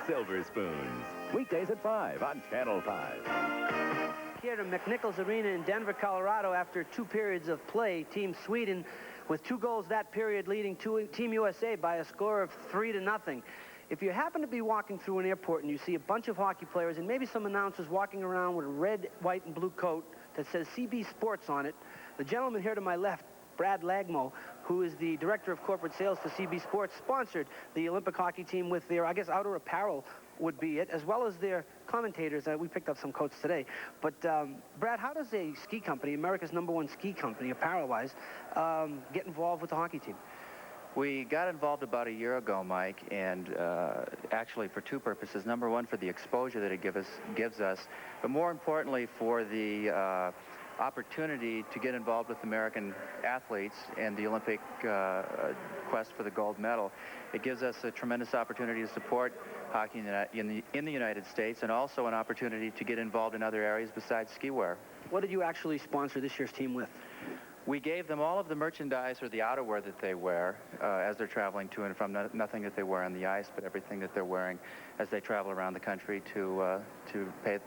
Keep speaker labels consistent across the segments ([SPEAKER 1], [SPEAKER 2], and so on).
[SPEAKER 1] Silver Spoons. Weekdays at 5 on Channel 5.
[SPEAKER 2] Here to McNichols Arena in Denver, Colorado, after 2 periods of play, Team Sweden with 2 goals that period leading Team USA by a score of 3-0. If you happen to be walking through an airport and you see a bunch of hockey players and maybe some announcers walking around with a red, white, and blue coat that says CB Sports on it, the gentleman here to my left, Brad Lagmo, who is the director of corporate sales for CB Sports, sponsored the Olympic hockey team with their, I guess, outer apparel would be it, as well as their commentators. We picked up some coats today. But, Brad, how does a ski company, America's #1 ski company, apparel-wise, get involved with the hockey team?
[SPEAKER 3] We got involved about a year ago, Mike, and actually for 2 purposes. Number one, for the exposure that it gives us, but more importantly for the opportunity to get involved with American athletes and the Olympic quest for the gold medal. It gives us a tremendous opportunity to support hockey in the United States, and also an opportunity to get involved in other areas besides ski wear.
[SPEAKER 2] What did you actually sponsor this year's team with?
[SPEAKER 3] We gave them all of the merchandise or the outerwear that they wear as they're traveling to and from. Nothing that they wear on the ice, but everything that they're wearing as they travel around the country to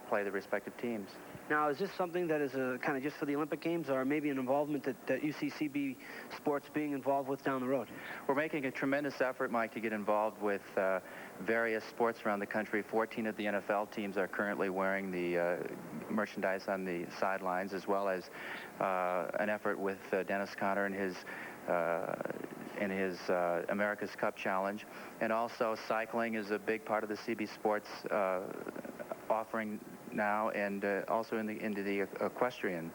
[SPEAKER 3] play the respective teams.
[SPEAKER 2] Now, is this something that is kind of just for the Olympic Games, or maybe an involvement that you see CB Sports being involved with down the road?
[SPEAKER 3] We're making a tremendous effort, Mike, to get involved with various sports around the country. 14 of the NFL teams are currently wearing the merchandise on the sidelines, as well as an effort with Dennis Conner and his America's Cup Challenge. And also cycling is a big part of the CB Sports offering now, and also into the equestrian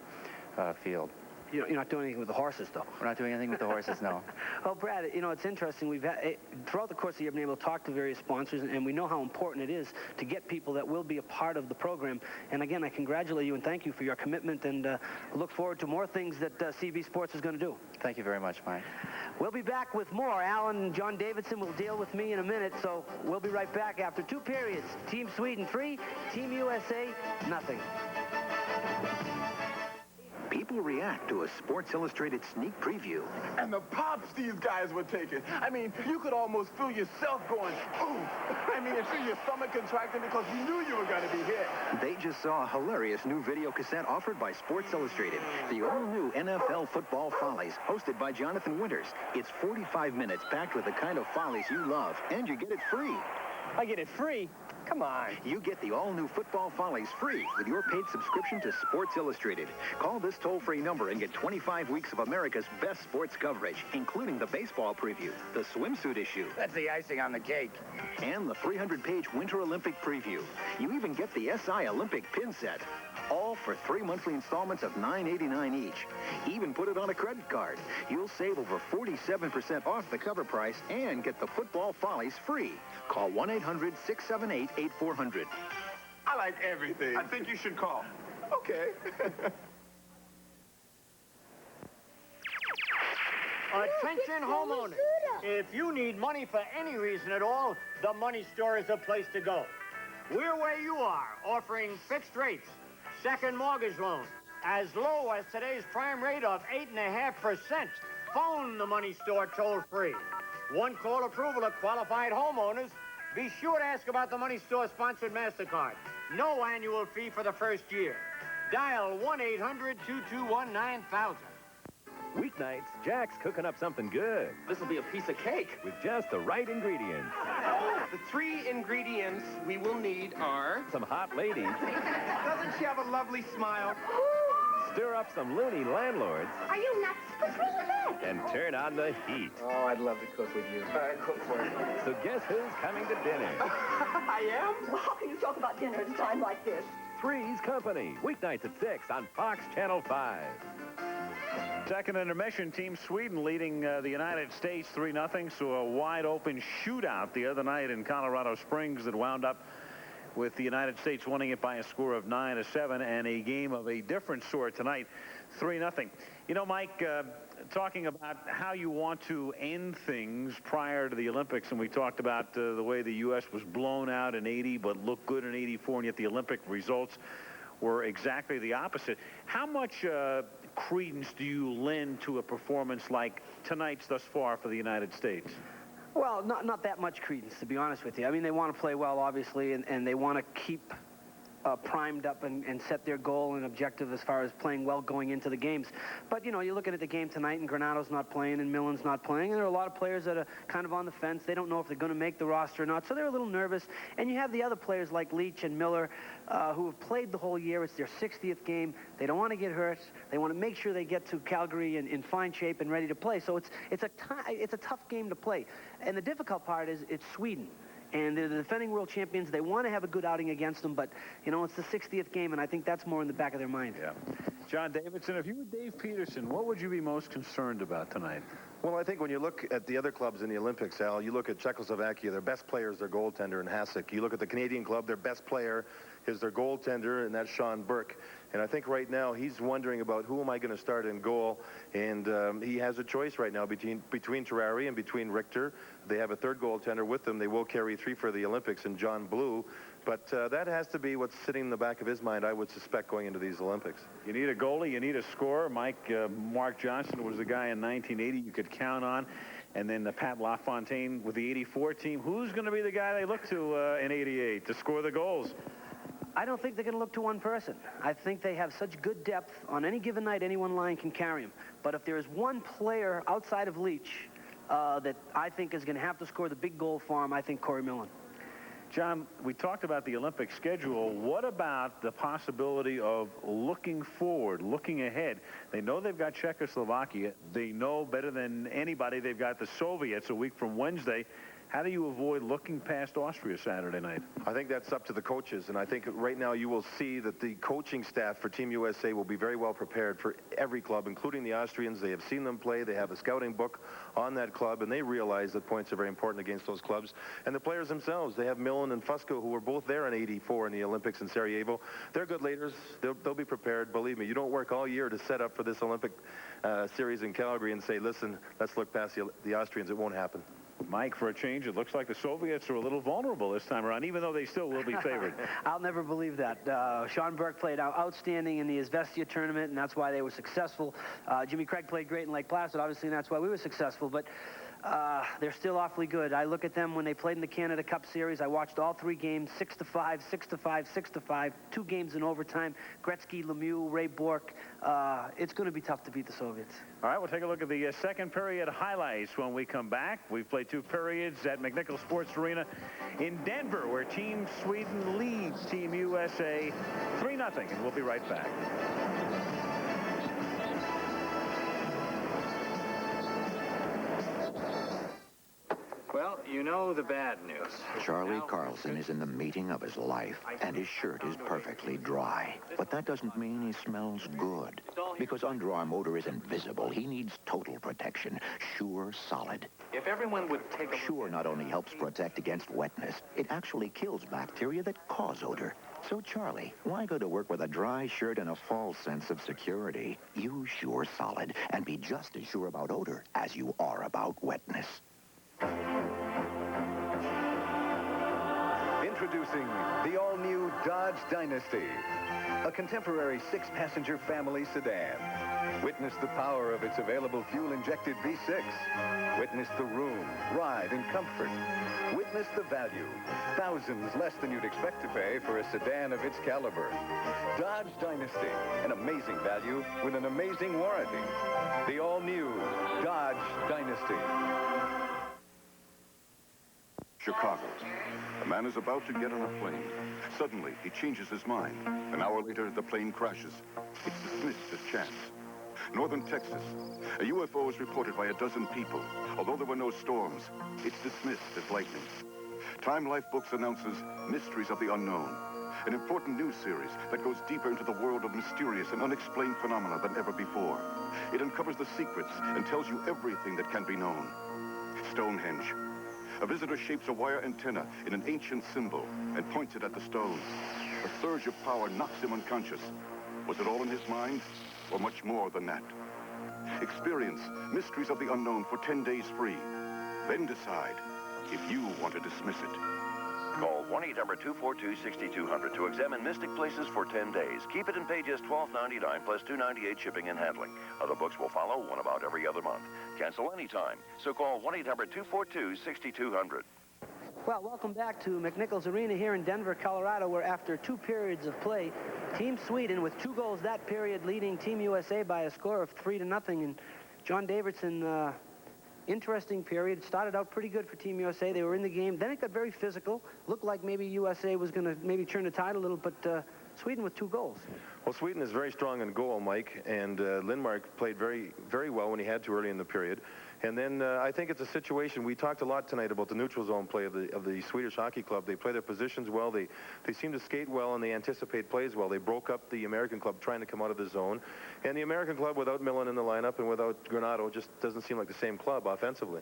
[SPEAKER 3] field.
[SPEAKER 2] You're not doing anything with the horses, though.
[SPEAKER 3] We're not doing anything with the horses, no.
[SPEAKER 2] Well, Brad, it's interesting. We've had, throughout the course of the year, been able to talk to various sponsors, and we know how important it is to get people that will be a part of the program. And again, I congratulate you and thank you for your commitment, and look forward to more things that CB Sports is going to do.
[SPEAKER 3] Thank you very much, Mike.
[SPEAKER 2] We'll be back with more. Alan and John Davidson will deal with me in a minute, so we'll be right back after 2 periods. Team Sweden 3, Team USA nothing.
[SPEAKER 4] People react to a Sports Illustrated sneak preview.
[SPEAKER 5] And the pops these guys were taking. I mean, you could almost feel yourself going, ooh. I mean, and feel your stomach contracting because you knew you were going to be hit.
[SPEAKER 4] They just saw a hilarious new video cassette offered by Sports Illustrated. The all-new NFL Football Follies, hosted by Jonathan Winters. It's 45 minutes packed with the kind of follies you love, and you get it free.
[SPEAKER 6] I get it free? Come on.
[SPEAKER 4] You get the all-new Football Follies free with your paid subscription to Sports Illustrated. Call this toll-free number and get 25 weeks of America's best sports coverage, including the baseball preview, the swimsuit issue.
[SPEAKER 6] That's the icing on the cake.
[SPEAKER 4] And the 300-page Winter Olympic preview. You even get the SI Olympic pin set. All for 3 monthly installments of $9.89 each. Even put it on a credit card. You'll save over 47% off the cover price and get the Football Follies free. Call 1-800-678-8400.
[SPEAKER 5] I like everything. I think you should call. Okay.
[SPEAKER 6] Attention homeowners. If you need money for any reason at all, the Money Store is the place to go. We're where you are, offering fixed rates, second mortgage loans, as low as today's prime rate of 8.5%. Phone the Money Store toll-free. One-call approval of qualified homeowners. Be sure to ask about the Money Store sponsored MasterCard. No annual fee for the first year. Dial 1-800-221-9000.
[SPEAKER 1] Weeknights, Jack's cooking up something good.
[SPEAKER 7] This'll be a piece of cake.
[SPEAKER 1] With just the right ingredients.
[SPEAKER 7] The 3 ingredients we will need are...
[SPEAKER 1] Some hot ladies.
[SPEAKER 7] Doesn't she have a lovely smile?
[SPEAKER 1] Stir up some loony landlords.
[SPEAKER 8] Are you nuts? What's wrong with that?
[SPEAKER 1] And turn on the heat.
[SPEAKER 7] Oh, I'd love to cook with you. All right, cook for me.
[SPEAKER 1] So guess who's coming to dinner?
[SPEAKER 7] I am?
[SPEAKER 8] Well, how can you talk about dinner at a time like this?
[SPEAKER 1] Three's Company. Weeknights at 6 on Fox Channel 5.
[SPEAKER 9] Second intermission, Team Sweden leading the United States 3-0. So a wide-open shootout the other night in Colorado Springs that wound up with the United States winning it by a score of 9-7, and a game of a different sort tonight, 3-0. You know, Mike, talking about how you want to end things prior to the Olympics, and we talked about the way the U.S. was blown out in 80 but looked good in 84, and yet the Olympic results were exactly the opposite. How much credence do you lend to a performance like tonight's thus far for the United States?
[SPEAKER 2] Well, not that much credence, to be honest with you. I mean, they want to play well, obviously, and they want to keep primed up and set their goal and objective as far as playing well going into the games. But, you know, you're looking at the game tonight, and Granado's not playing, and Millen's not playing, and there are a lot of players that are kind of on the fence. They don't know if they're going to make the roster or not, so they're a little nervous. And you have the other players like Leach and Miller who have played the whole year. It's their 60th game. They don't want to get hurt. They want to make sure they get to Calgary in fine shape and ready to play. So it's a tough game to play. And the difficult part is it's Sweden. And they're the defending world champions. They want to have a good outing against them, but, you know, it's the 60th game, and I think that's more in the back of their mind.
[SPEAKER 9] Yeah. John Davidson, if you were Dave Peterson, what would you be most concerned about tonight?
[SPEAKER 10] Well, I think when you look at the other clubs in the Olympics, Al, you look at Czechoslovakia, their best player is their goaltender in Hasek. You look at the Canadian club, their best player is their goaltender, and that's Sean Burke. And I think right now he's wondering about who am I going to start in goal. And he has a choice right now between Terrari and between Richter. They have a third goaltender with them. They will carry 3 for the Olympics, and John Blue. But that has to be what's sitting in the back of his mind, I would suspect, going into these Olympics.
[SPEAKER 9] You need a goalie. You need a scorer. Mark Johnson was the guy in 1980 you could count on. And then Pat LaFontaine with the 84 team. Who's going to be the guy they look to in 88 to score the goals?
[SPEAKER 2] I don't think they're going to look to one person. I think they have such good depth. On any given night, any one line can carry them. But if there is one player outside of Leach that I think is going to have to score the big goal for him, I think Corey Millen.
[SPEAKER 9] John, we talked about the Olympic schedule. What about the possibility of looking forward, looking ahead? They know they've got Czechoslovakia. They know better than anybody they've got the Soviets a week from Wednesday. How do you avoid looking past Austria Saturday night?
[SPEAKER 10] I think that's up to the coaches, and I think right now you will see that the coaching staff for Team USA will be very well prepared for every club, including the Austrians. They have seen them play. They have a scouting book on that club, and they realize that points are very important against those clubs. And the players themselves, they have Millen and Fusco, who were both there in '84 in the Olympics in Sarajevo. They're good leaders. They'll be prepared. Believe me, you don't work all year to set up for this Olympic series in Calgary and say, listen, let's look past the Austrians. It won't happen.
[SPEAKER 9] Mike, for a change, it looks like the Soviets are a little vulnerable this time around, even though they still will be favored.
[SPEAKER 2] I'll never believe that. Sean Burke played outstanding in the Izvestia tournament, and that's why they were successful. Jimmy Craig played great in Lake Placid, obviously, and that's why we were successful. But they're still awfully good. I look at them when they played in the Canada Cup Series. I watched all 3 games, 6-5, 6-5, 6-5, 2 games in overtime. Gretzky, Lemieux, Ray Bourque. It's going to be tough to beat the Soviets.
[SPEAKER 9] All right, we'll take a look at the second period highlights when we come back. We've played 2 periods at McNichols Sports Arena in Denver, where Team Sweden leads Team USA 3-0, and we'll be right back.
[SPEAKER 6] Well, you know the bad news.
[SPEAKER 11] Charlie Carlson is in the meeting of his life, and his shirt is perfectly dry. But that doesn't mean he smells good. Because Under Armour odor isn't visible, he needs total protection. Sure Solid.
[SPEAKER 7] If everyone would take a
[SPEAKER 11] Sure not only helps protect against wetness, it actually kills bacteria that cause odor. So, Charlie, why go to work with a dry shirt and a false sense of security? Use Sure Solid and be just as sure about odor as you are about wetness.
[SPEAKER 12] Introducing the all-new Dodge Dynasty, a contemporary 6-passenger family sedan. Witness the power of its available fuel-injected V6. Witness the room, ride, and comfort. Witness the value, thousands less than you'd expect to pay for a sedan of its caliber. Dodge Dynasty, an amazing value with an amazing warranty. The all-new Dodge Dynasty.
[SPEAKER 13] Chicago. A man is about to get on a plane. Suddenly, he changes his mind. An hour later, the plane crashes. It's dismissed as chance. Northern Texas. A UFO is reported by a dozen people. Although there were no storms, it's dismissed as lightning. Time Life Books announces Mysteries of the Unknown, an important news series that goes deeper into the world of mysterious and unexplained phenomena than ever before. It uncovers the secrets and tells you everything that can be known. Stonehenge. A visitor shapes a wire antenna in an ancient symbol and points it at the stones. A surge of power knocks him unconscious. Was it all in his mind, or much more than that? Experience Mysteries of the Unknown for 10 days free. Then decide if you want to dismiss it.
[SPEAKER 1] Call 1-800-242-6200 to examine Mystic Places for 10 days. Keep it and pay just $12.99 plus $2.98 shipping and handling. Other books will follow, one about every other month. Cancel anytime. So call 1-800-242-6200.
[SPEAKER 2] Well, welcome back to McNichols Arena here in Denver, Colorado, where after 2 periods of play, Team Sweden, with 2 goals that period, leading Team USA by a score of 3-0. And John Davidson, interesting period. Started out pretty good for Team USA. They were in the game. Then it got very physical. Looked like maybe USA was going to maybe turn the tide a little, but Sweden with 2 goals.
[SPEAKER 10] Well, Sweden is very strong in goal, Mike, and Lindmark played very, very well when he had to early in the period. And then I think it's a situation, we talked a lot tonight about the neutral zone play of the Swedish Hockey Club. They play their positions well. They seem to skate well, and they anticipate plays well. They broke up the American club trying to come out of the zone. And the American club, without Millen in the lineup and without Granato, just doesn't seem like the same club offensively.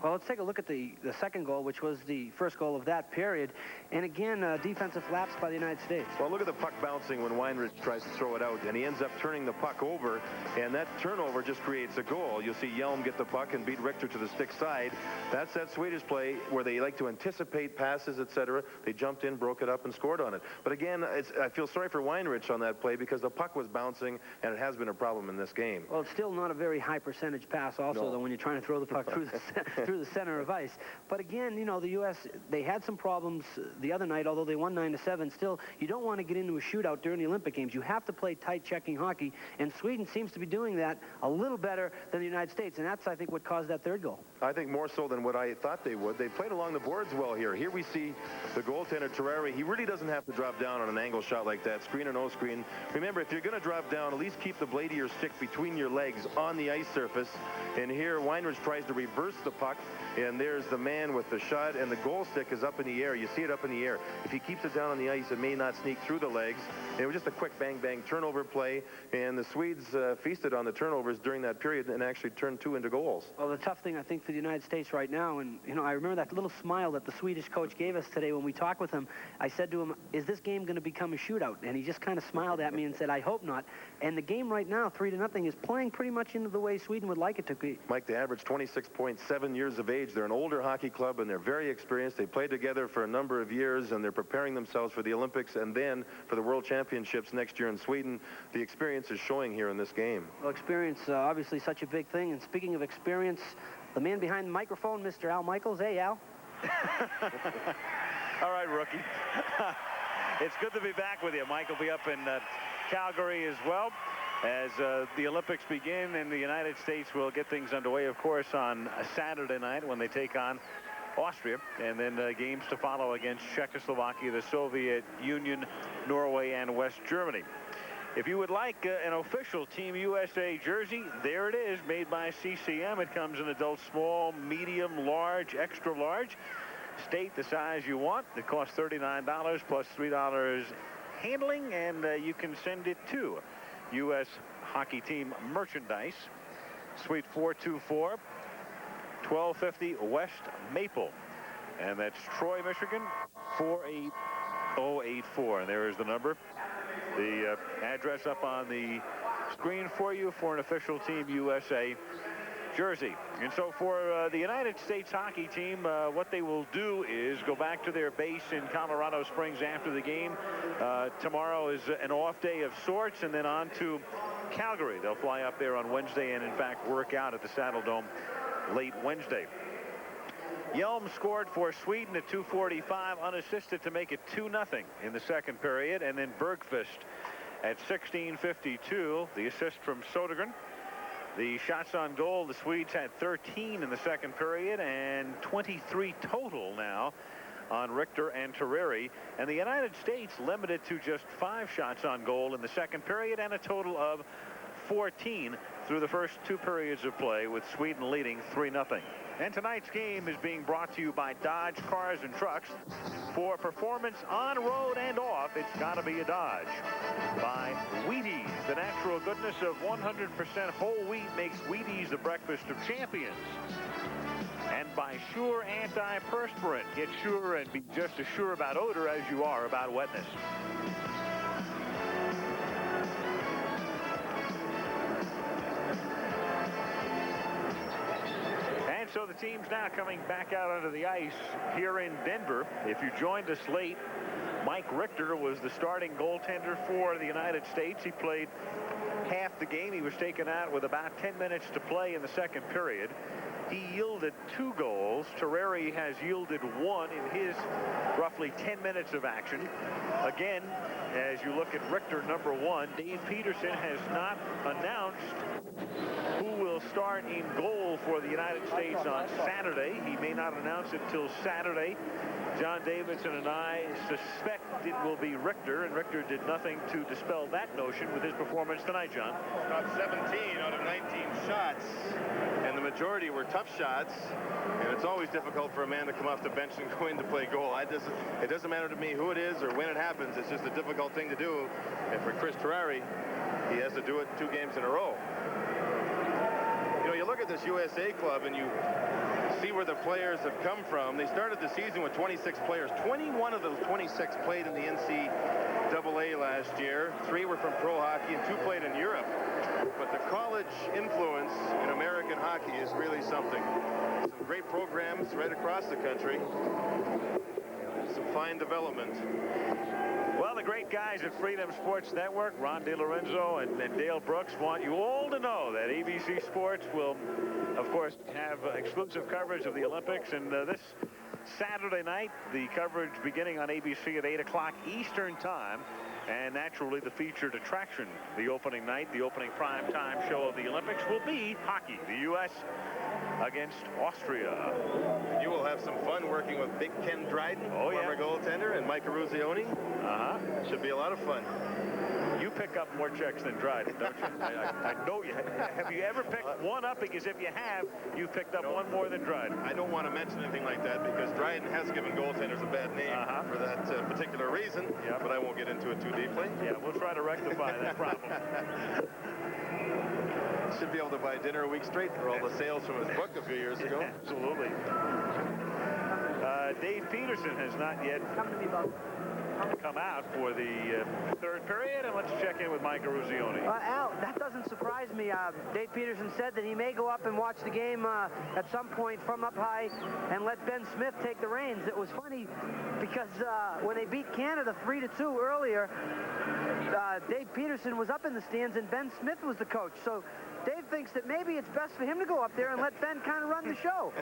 [SPEAKER 2] Well, let's take a look at the second goal, which was the first goal of that period. And again, defensive lapse by the United States.
[SPEAKER 10] Well, look at the puck bouncing when Weinrich tries to throw it out, and he ends up turning the puck over, and that turnover just creates a goal. You'll see Hjelm get the puck and beat Richter to the stick side. That's that Swedish play where they like to anticipate passes, etc. They jumped in, broke it up, and scored on it. But again, I feel sorry for Weinrich on that play because the puck was bouncing, and it has been a problem in this game.
[SPEAKER 2] Well, it's still not a very high percentage pass also, though, when you're trying to throw the puck through the center of ice. But again, you know, the U.S., they had some problems the other night, although they won 9-7. Still, you don't want to get into a shootout during the Olympic Games. You have to play tight checking hockey, and Sweden seems to be doing that a little better than the United States, and that's, I think, what caused that third goal.
[SPEAKER 10] I think more so than what I thought they would. They played along the boards well here. Here we see the goaltender, Terrari. He really doesn't have to drop down on an angle shot like that, screen or no screen. Remember, if you're going to drop down, at least keep the blade of your stick between your legs on the ice surface. And here, Weinrich tries to reverse the puck, and there's the man with the shot, and the goal stick is up in the air. You see it up in the air. If he keeps it down on the ice, it may not sneak through the legs. It was just a quick bang-bang turnover play, and the Swedes feasted on the turnovers during that period and actually turned 2 into goals.
[SPEAKER 2] Well, the tough thing, I think, for the United States right now, and, you know, I remember that little smile that the Swedish coach gave us today when we talked with him. I said to him, is this game going to become a shootout? And he just kind of smiled at me and said, I hope not. And the game right now, 3-0, is playing pretty much into the way Sweden would like it to be.
[SPEAKER 10] Mike, they average 26.7 years of age. They're an older hockey club, and they're very experienced. They played together for a number of years, and they're preparing themselves for the Olympics and then for the World Championships next year in Sweden. The experience is showing here in this game.
[SPEAKER 2] Well, experience, obviously such a big thing. And speaking of experience, the man behind the microphone, Mr. Al Michaels. Hey, Al.
[SPEAKER 9] All right, rookie. It's good to be back with you. Mike will be up in Calgary as well as the Olympics begin, and the United States will get things underway, of course, on a Saturday night when they take on Austria, and then games to follow against Czechoslovakia, the Soviet Union, Norway, and West Germany. If you would like an official Team USA jersey, there it is, made by CCM. It comes in adult small, medium, large, extra large. State the size you want. It costs $39 plus $3 handling, and you can send it to U.S. Hockey Team Merchandise, Suite 424, 1250 West Maple, and that's Troy, Michigan, 48084. And there is the number. The address up on the screen for you for an official Team USA jersey. And so for the United States hockey team, what they will do is go back to their base in Colorado Springs after the game. Tomorrow is an off day of sorts, and then on to Calgary. They'll fly up there on Wednesday and, in fact, work out at the Saddle Dome late Wednesday. Hjelm scored for Sweden at 2:45 unassisted to make it 2-0 in the second period, and then Bergqvist at 16:52, the assist from Sodergren. The shots on goal, the Swedes had 13 in the second period and 23 total now on Richter and Terrari, and the United States limited to just 5 shots on goal in the second period and a total of 14 through the first 2 periods of play, with Sweden leading 3-0. And tonight's game is being brought to you by Dodge Cars and Trucks. For performance on road and off, it's got to be a Dodge. By Wheaties, the natural goodness of 100% whole wheat makes Wheaties the breakfast of champions. And by Sure Antiperspirant. Get sure and be just as sure about odor as you are about wetness. So the team's now coming back out onto the ice here in Denver. If you joined us late, Mike Richter was the starting goaltender for the United States. He played half the game. He was taken out with about 10 minutes to play in the second period. He yielded 2 goals. Terreri has yielded 1 in his roughly 10 minutes of action. Again, as you look at Richter number 1, Dave Peterson has not announced who will start in goal for the United States on Saturday. He may not announce it till Saturday. John Davidson and I suspect it will be Richter, and Richter did nothing to dispel that notion with his performance tonight, John.
[SPEAKER 10] Got 17 out of 19 shots, and the majority were tough shots, and it's always difficult for a man to come off the bench and go in to play goal. It doesn't matter to me who it is or when it happens. It's just a difficult thing to do, and for Chris Terreri, he has to do it 2 games in a row. You know, you look at this USA club and you see where the players have come from. They started the season with 26 players. 21 of those 26 played in the NCAA last year. 3 were from pro hockey and 2 played in Europe. But the college influence in American hockey is really something. Some great programs right across the country. Some fine development.
[SPEAKER 9] Well, the great guys at Freedom Sports Network, Ron DeLorenzo and Dale Brooks, want you all to know that ABC Sports will, of course, have exclusive coverage of the Olympics. And this Saturday night, the coverage beginning on ABC at 8 o'clock Eastern Time. And naturally, the featured attraction, the opening night, the opening primetime show of the Olympics will be hockey. The U.S. against Austria.
[SPEAKER 10] You will have some fun working with Big Ken Dryden, former goaltender, and Mike Eruzione. Should be a lot of fun.
[SPEAKER 9] You pick up more checks than Dryden, don't you? I know you. Have you ever picked one up? Because if you have, you've picked up one more than Dryden.
[SPEAKER 10] I don't want to mention anything like that because Dryden has given goaltenders a bad name for that particular reason, but I won't get into it too deeply.
[SPEAKER 9] Yeah, we'll try to rectify that problem.
[SPEAKER 10] Should be able to buy dinner a week straight for all the sales from his book a few years ago.
[SPEAKER 9] Absolutely. Dave Peterson has not yet come out for the third period, and let's check in with Mike Eruzione.
[SPEAKER 2] Al, that doesn't surprise me. Dave Peterson said that he may go up and watch the game at some point from up high and let Ben Smith take the reins. It was funny because when they beat Canada 3-2 earlier, Dave Peterson was up in the stands and Ben Smith was the coach. So Dave thinks that maybe it's best for him to go up there and let Ben kind of run the show.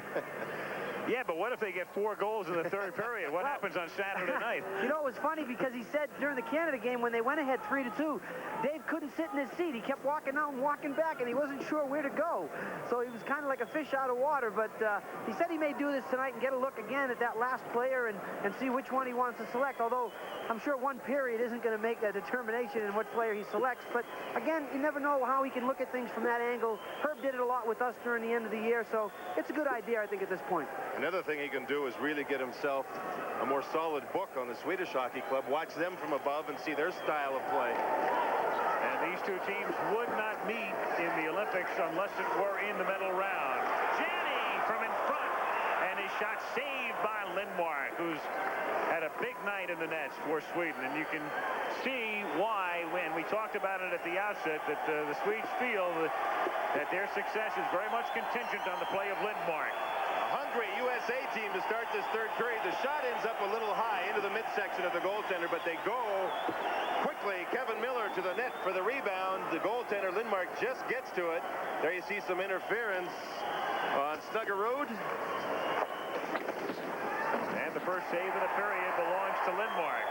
[SPEAKER 9] Yeah, but what if they get 4 goals in the third period? What happens on Saturday night?
[SPEAKER 2] You know, it was funny because he said during the Canada game when they went ahead 3-2, Dave couldn't sit in his seat. He kept walking out and walking back, and he wasn't sure where to go. So he was kind of like a fish out of water, but he said he may do this tonight and get a look again at that last player and see which one he wants to select, although I'm sure one period isn't going to make a determination in what player he selects. But again, you never know how he can look at things from that angle. Herb did it a lot with us during the end of the year, so it's a good idea, I think, at this point.
[SPEAKER 10] Another thing he can do is really get himself a more solid book on the Swedish Hockey Club, watch them from above and see their style of play.
[SPEAKER 9] And these 2 teams would not meet in the Olympics unless it were in the medal round. Janney from in front, and his shot saved by Lindmark, who's had a big night in the nets for Sweden. And you can see why, when we talked about it at the outset, that the Swedes feel that their success is very much contingent on the play of Lindmark.
[SPEAKER 10] Hungry USA team to start this third period. The shot ends up a little high into the midsection of the goaltender, but they go quickly. Kevin Miller to the net for the rebound. The goaltender, Lindmark, just gets to it. There you see some interference on Snuggerud.
[SPEAKER 9] And the first save of the period belongs to Lindmark.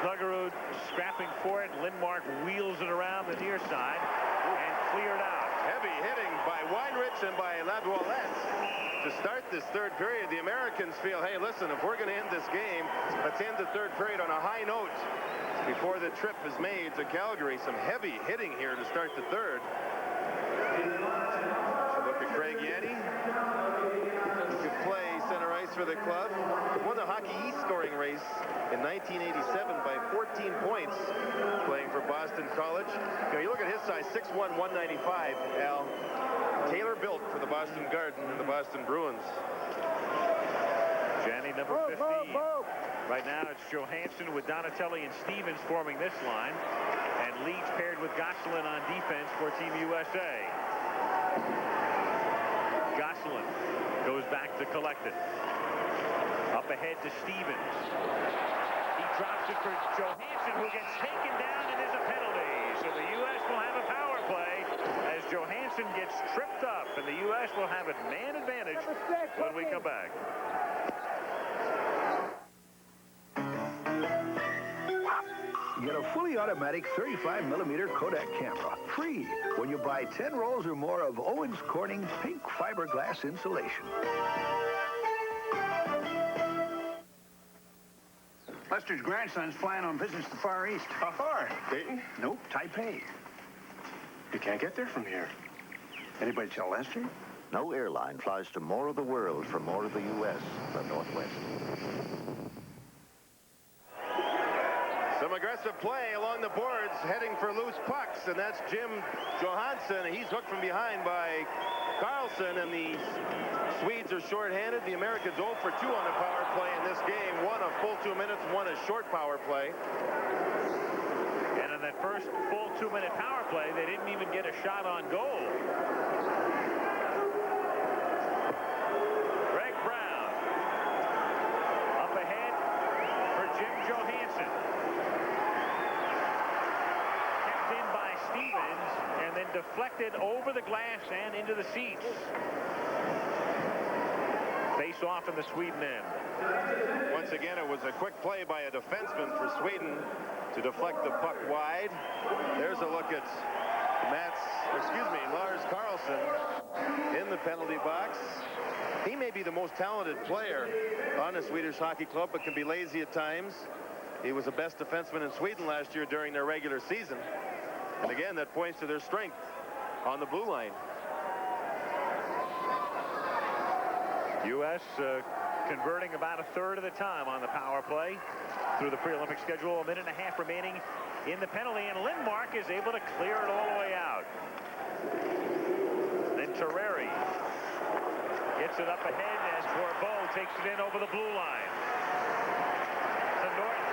[SPEAKER 9] Snuggerud scrapping for it. Lindmark wheels it around the near side and cleared out.
[SPEAKER 10] Heavy hitting by Weinrich and by Laviolette to start this third period. The Americans feel, hey, listen, if we're going to end this game, let's end the third period on a high note before the trip is made to Calgary. Some heavy hitting here to start the third. So look at Craig Yanni. He could play center ice for the club. He won the Hockey East scoring race in 1987 by 14 points, playing for Boston College. You know, you look at his size, 6'1", 195, Al. Taylor built for the Boston Garden and the Boston Bruins.
[SPEAKER 9] Janney, number 15. Right now, it's Johansson with Donatelli and Stevens forming this line. And Leach paired with Gosselin on defense for Team USA. Gunselin goes back to collect it. Up ahead to Stevens. He drops it for Johansson, who gets taken down, and there's a penalty. So the U.S. will have a power play as Johansson gets tripped up, and the U.S. will have a man advantage when we come back.
[SPEAKER 14] Get a fully automatic 35mm Kodak camera, free, when you buy 10 rolls or more of Owens Corning pink fiberglass insulation. Lester's grandson's flying on business to the Far East.
[SPEAKER 5] How far? Dayton?
[SPEAKER 14] Nope, Taipei.
[SPEAKER 5] You can't get there from here.
[SPEAKER 14] Anybody tell Lester?
[SPEAKER 11] No airline flies to more of the world from more of the U.S. than Northwest.
[SPEAKER 10] Some aggressive play along the boards, heading for loose pucks, and that's Jim Johansson. He's hooked from behind by Carlson, and the Swedes are shorthanded. The Americans 0 for 2 on the power play in this game. One a full 2 minutes, one a short power play.
[SPEAKER 9] And in that first full 2-minute power play, they didn't even get a shot on goal. Greg Brown up ahead for Jim Johansson. Kept in by Stevens and then deflected over the glass and into the seats. Face off in the Sweden end.
[SPEAKER 10] Once again, it was a quick play by a defenseman for Sweden to deflect the puck wide. There's a look at Lars Carlson in the penalty box. He may be the most talented player on the Swedish hockey club, but can be lazy at times. He was the best defenseman in Sweden last year during their regular season. And again, that points to their strength on the blue line.
[SPEAKER 9] U.S. Converting about a third of the time on the power play through the pre-Olympic schedule. A minute and a half remaining in the penalty, and Lindmark is able to clear it all the way out. Then Terreri gets it up ahead as Bourbeau takes it in over the blue line. To Norton.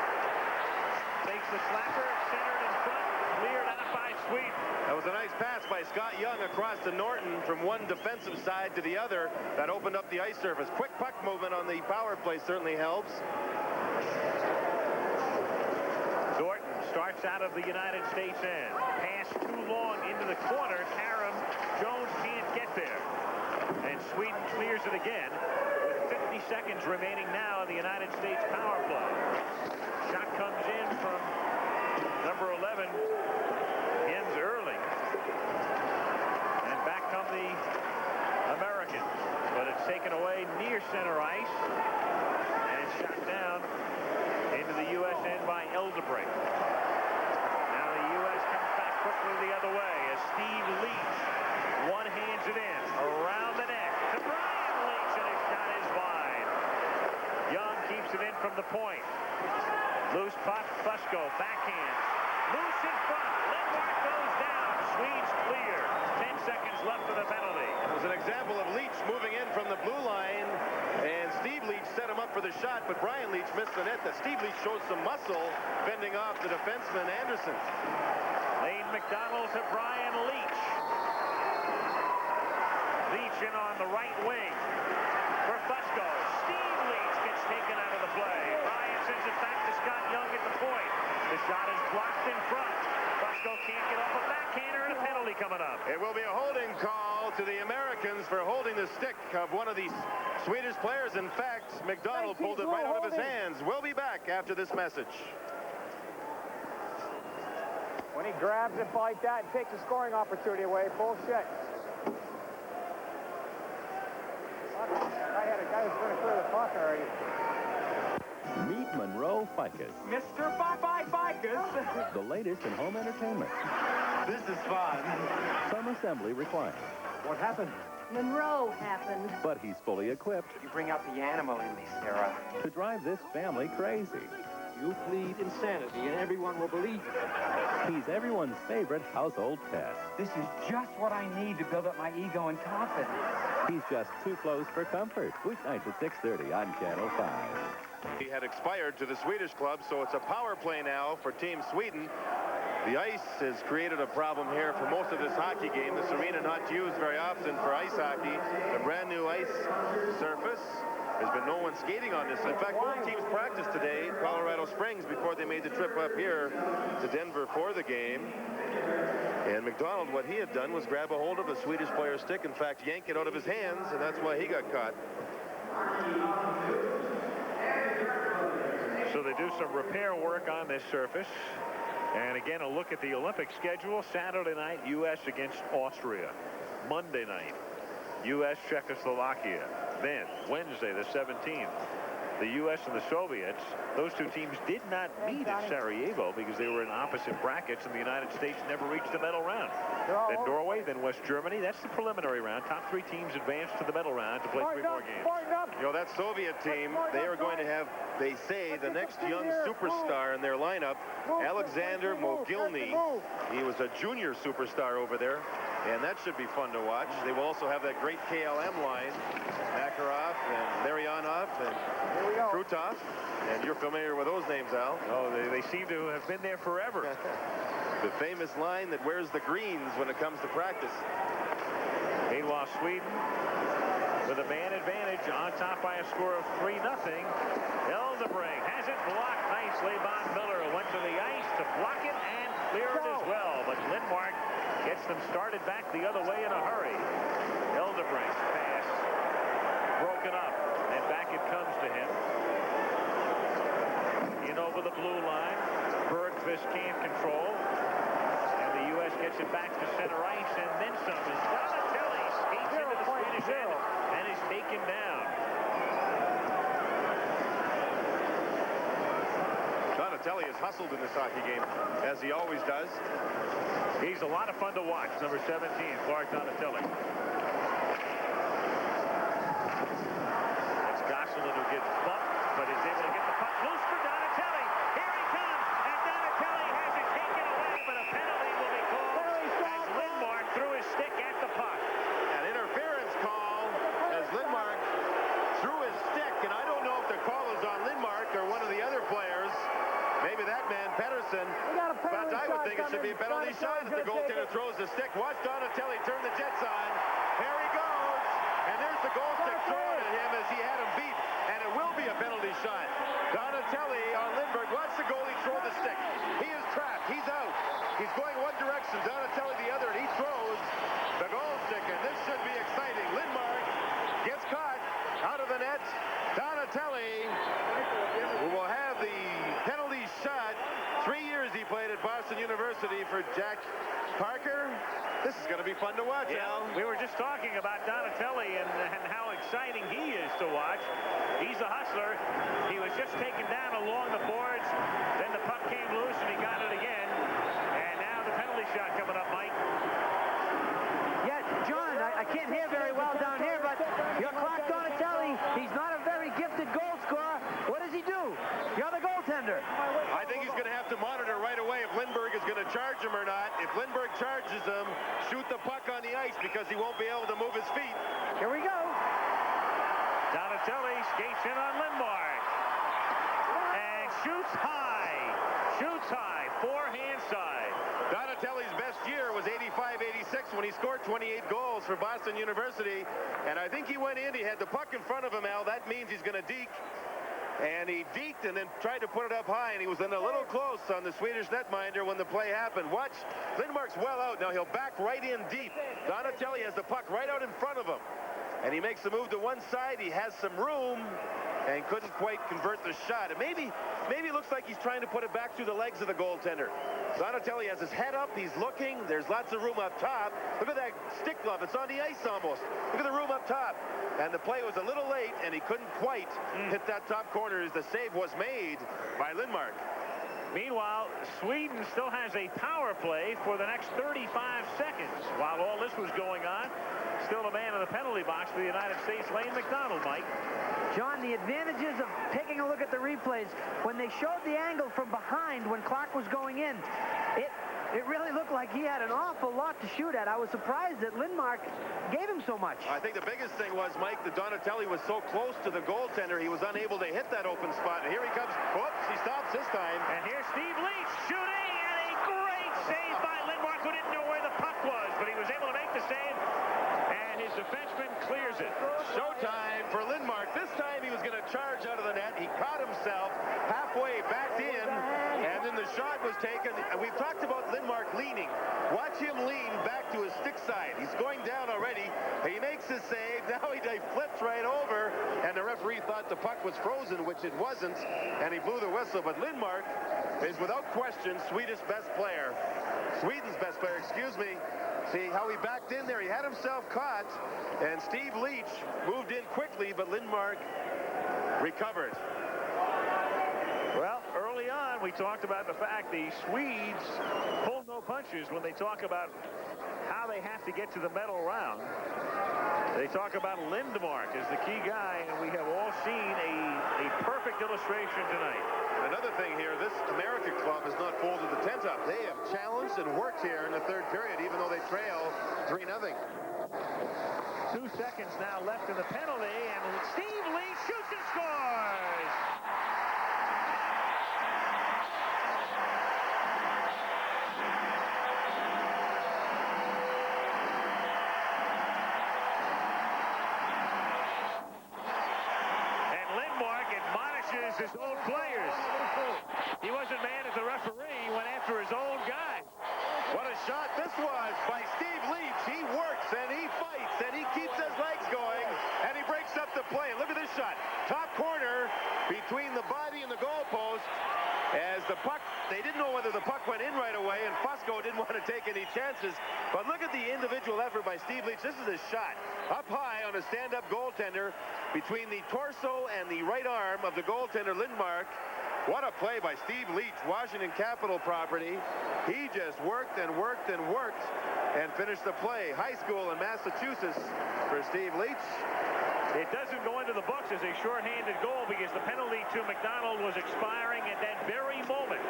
[SPEAKER 9] Takes the slapper, centered in front, cleared out by Sweden.
[SPEAKER 10] That was a nice pass by Scott Young across to Norton from one defensive side to the other. That opened up the ice surface. Quick puck movement on the power play certainly helps.
[SPEAKER 9] Norton starts out of the United States end. Pass too long into the corner. Karam Jones can't get there. And Sweden clears it again with 50 seconds remaining now in the United States power play. Shot comes in from number 11. Ends early. And back come the Americans. But it's taken away near center ice. And shot down into the U.S. end by Eldebrecht. Now the U.S. comes back quickly the other way as Steve Leach one-hands it in around the net to Brian Leach, and his shot is wide. Young keeps it in from the point. Loose puck, Fusco backhands. Loose in front. Lindmark goes down. Swedes clear. 10 seconds left for the penalty.
[SPEAKER 10] It was an example of Leach moving in from the blue line, and Steve Leach set him up for the shot, but Brian Leach missed the net. Steve Leach shows some muscle fending off the defenseman Anderson.
[SPEAKER 9] Lane McDonald to Brian Leach. Leach in on the right wing for Fusco. Steve Leach gets taken out of the play. Brian sends it back to Scott Young at the point. The shot is blocked in front. Fusco can't get off a backhander, and a penalty coming up.
[SPEAKER 10] It will be a holding call to the Americans for holding the stick of one of these Swedish players. In fact, McDonald pulled it right out of his hands. We'll be back after this message.
[SPEAKER 6] When he grabs it like that and takes a scoring opportunity away, bullshit. I had a guy who's going to clear the puck already.
[SPEAKER 15] Meet Monroe Ficus.
[SPEAKER 6] Mr. Bye-Bye Ficus.
[SPEAKER 15] The latest in home entertainment.
[SPEAKER 5] This is fun.
[SPEAKER 15] Some assembly required.
[SPEAKER 6] What happened?
[SPEAKER 8] Monroe happened.
[SPEAKER 15] But he's fully equipped
[SPEAKER 7] You bring out the animal in me, Sarah.
[SPEAKER 15] to drive this family crazy.
[SPEAKER 6] You plead insanity, and everyone will believe it.
[SPEAKER 15] He's everyone's favorite household pet.
[SPEAKER 7] This is just what I need to build up my ego and confidence.
[SPEAKER 15] He's just too close for comfort. Weeknights at 6:30 on Channel 5.
[SPEAKER 10] He had expired to the Swedish club, so it's a power play now for Team Sweden. The ice has created a problem here for most of this hockey game. This arena not used very often for ice hockey. A brand new ice surface. There's been no one skating on this. In fact, both teams practiced today, Colorado Springs, before they made the trip up here to Denver for the game. And McDonald, what he had done was grab a hold of a Swedish player's stick, in fact, yank it out of his hands, and that's why he got caught.
[SPEAKER 9] So they do some repair work on this surface. And again, a look at the Olympic schedule. Saturday night, U.S. against Austria. Monday night, U.S. Czechoslovakia. Then Wednesday, the 17th, the U.S. and the Soviets. Those two teams did not meet at Sarajevo because they were in opposite brackets, and the United States never reached the medal round. Then Norway, then West Germany. That's the preliminary round. Top three teams advance to the medal round to play 3 more games.
[SPEAKER 10] You know, that Soviet team, they are going to have, they say, the next young superstar in their lineup, Alexander Mogilny. He was a junior superstar over there, and that should be fun to watch. They will also have that great KLM line, Makarov and Larionov and Krutov. And you're familiar with those names, Al.
[SPEAKER 9] Oh, they seem to have been there forever.
[SPEAKER 10] The famous line that wears the greens when it comes to practice.
[SPEAKER 9] Meanwhile, Sweden with a man advantage on top by a score of 3-0. Eldebring has it blocked nicely. Von Miller went to the ice to block it and clear it as well. But Lindmark gets them started back the other way in a hurry. Eldebring pass broken up, and back it comes to him. In over the blue line. Bergqvist can't control. And the U.S. gets it back to center ice, and then some. As Donatelli skates into the Swedish end and is taken down.
[SPEAKER 10] Donatelli is hustled in this hockey game, as he always does.
[SPEAKER 9] He's a lot of fun to watch, number 17, Clark Donatelli. That's Gosselin who gets bumped, but is able to get the puck loose for Donatelli. Here he comes, and Donatelli has it taken away, but a penalty will be called as Lindmark threw his stick at the puck.
[SPEAKER 10] An interference call as Lindmark threw his stick, and I don't know if the call is on Lindmark or one of the other players. Maybe that man, Pettersson. But I would think it should be a penalty shot if the goaltender throws the stick. Watch Donatelli turn the jets on. Here he goes. And there's the goal stick thrown at him as he had him beat. And it will be a penalty shot. Donatelli on Lindbergh. Watch the goalie throw the stick. He is trapped. He's out. He's going one direction. Donatelli the other. And he throws the goal stick. And this should be exciting. Lindmark gets caught out of the net. Donatelli, who will have the penalty shot. 3 years he played at Boston University for Jack Parker. This is going to be fun to watch, Al.
[SPEAKER 9] We were just talking about Donatelli and how exciting he is to watch. He's a hustler. He was just taken down along the boards. Then the puck came loose and he got it again. And now the penalty shot coming up, Mike.
[SPEAKER 2] Yeah, John, I can't hear very well down here, but you're Clark Donatelli. He's not a very gifted goal scorer. What does he do? You're the goaltender.
[SPEAKER 10] I think he's going to have to monitor right away if Lindbergh is going to charge him or not. If Lindbergh charges him, shoot the puck on the ice because he won't be able to move his feet.
[SPEAKER 2] Here we go.
[SPEAKER 9] Donatelli skates in on Lindmark. And shoots high. Shoots high. Forehand side.
[SPEAKER 10] Donatelli's best year was 85-86 when he scored 28 goals for Boston University. And I think he went in. He had the puck in front of him, Al. That means he's going to deke. And he deked and then tried to put it up high, and he was in a little close on the Swedish netminder when the play happened. Watch, Lindmark's well out. Now he'll back right in deep. Donatelli has the puck right out in front of him. And he makes the move to one side. He has some room and couldn't quite convert the shot. And maybe it looks like he's trying to put it back through the legs of the goaltender. Donatelli has his head up. He's looking. There's lots of room up top. Look at that stick glove. It's on the ice almost. Look at the room up top. And the play was a little late, and he couldn't quite hit that top corner as the save was made by Lindmark.
[SPEAKER 9] Meanwhile, Sweden still has a power play for the next 35 seconds. While all this was going on, still a man in the penalty box for the United States, Lane McDonald, Mike.
[SPEAKER 2] John, the advantages of taking a look at the replays, when they showed the angle from behind when Clark was going in, it really looked like he had an awful lot to shoot at. I was surprised that Lindmark gave him so much.
[SPEAKER 10] I think the biggest thing was, Mike, that Donatelli was so close to the goaltender, he was unable to hit that open spot. And here he comes. Whoops, he stops this time.
[SPEAKER 9] And here's Steve Leach shooting, and a great
[SPEAKER 10] Showtime for Lindmark. This time he was going to charge out of the net. He caught himself halfway, backed in, and then the shot was taken. And we've talked about Lindmark leaning. Watch him lean back to his stick side. He's going down already. He makes his save. Now he flips right over, and the referee thought the puck was frozen, which it wasn't, and he blew the whistle. But Lindmark is without question Sweden's best player. Sweden's best player, excuse me. See how he backed in there. He had himself caught, and Steve Leach moved in quickly, but Lindmark recovered.
[SPEAKER 9] Well, early on, we talked about the fact the Swedes pull no punches when they talk about how they have to get to the medal round. They talk about Lindmark as the key guy, and we have all seen a perfect illustration tonight.
[SPEAKER 10] Another thing here, this America club has not folded the tent up. They have challenged and worked here in the third period, even though they trail 3-0.
[SPEAKER 9] 2 seconds now left in the penalty, and Steve Lee shoots and scores! And Lindmark admonishes his own players. He wasn't mad at the referee. He went after his own guy.
[SPEAKER 10] What a shot this was by Steve Leach. He works and he fights and he keeps his legs going and he breaks up the play. Look at this shot. Top corner between the body and the goalpost. As the puck, they didn't know whether the puck went in right away, and Fusco didn't want to take any chances. But look at the individual effort by Steve Leach. This is a shot up high on a stand-up goaltender between the torso and the right arm of the goaltender, Lindmark. What a play by Steve Leach, Washington Capitol property. He just worked and worked and worked and finished the play. High school in Massachusetts for Steve Leach.
[SPEAKER 9] It doesn't go into the books as a shorthanded goal because the penalty to McDonald was expiring at that very moment.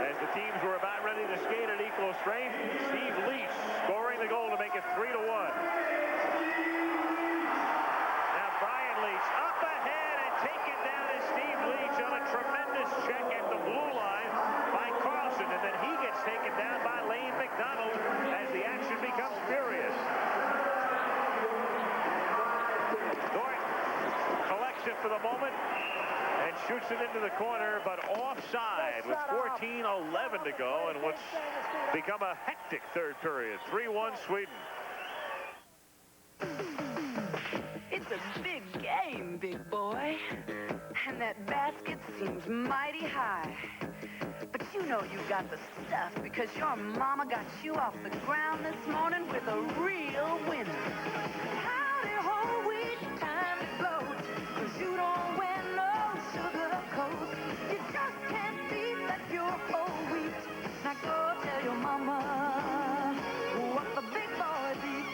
[SPEAKER 9] As the teams were about ready to skate at equal strength, Steve Leach scoring the goal to make it 3-1. Now Brian Leach up ahead and taken down as Steve Leach on a tremendous check at the blue line by Carlson, and then he gets taken down by Lane McDonald as the action becomes furious. Norton collects it for the moment and shoots it into the corner, but offside with 14:11 to go and what's become a hectic third period. 3-1 Sweden.
[SPEAKER 16] It's a big game, big boy. And that basket seems mighty high. But you know you got the stuff because your mama got you off the ground this morning with a real winner. Howdy ho, wheat, time to blow. 'Cause you don't wear no sugar coat. You just can't beat that pure whole wheat. Now go tell your mama what the big boy beat.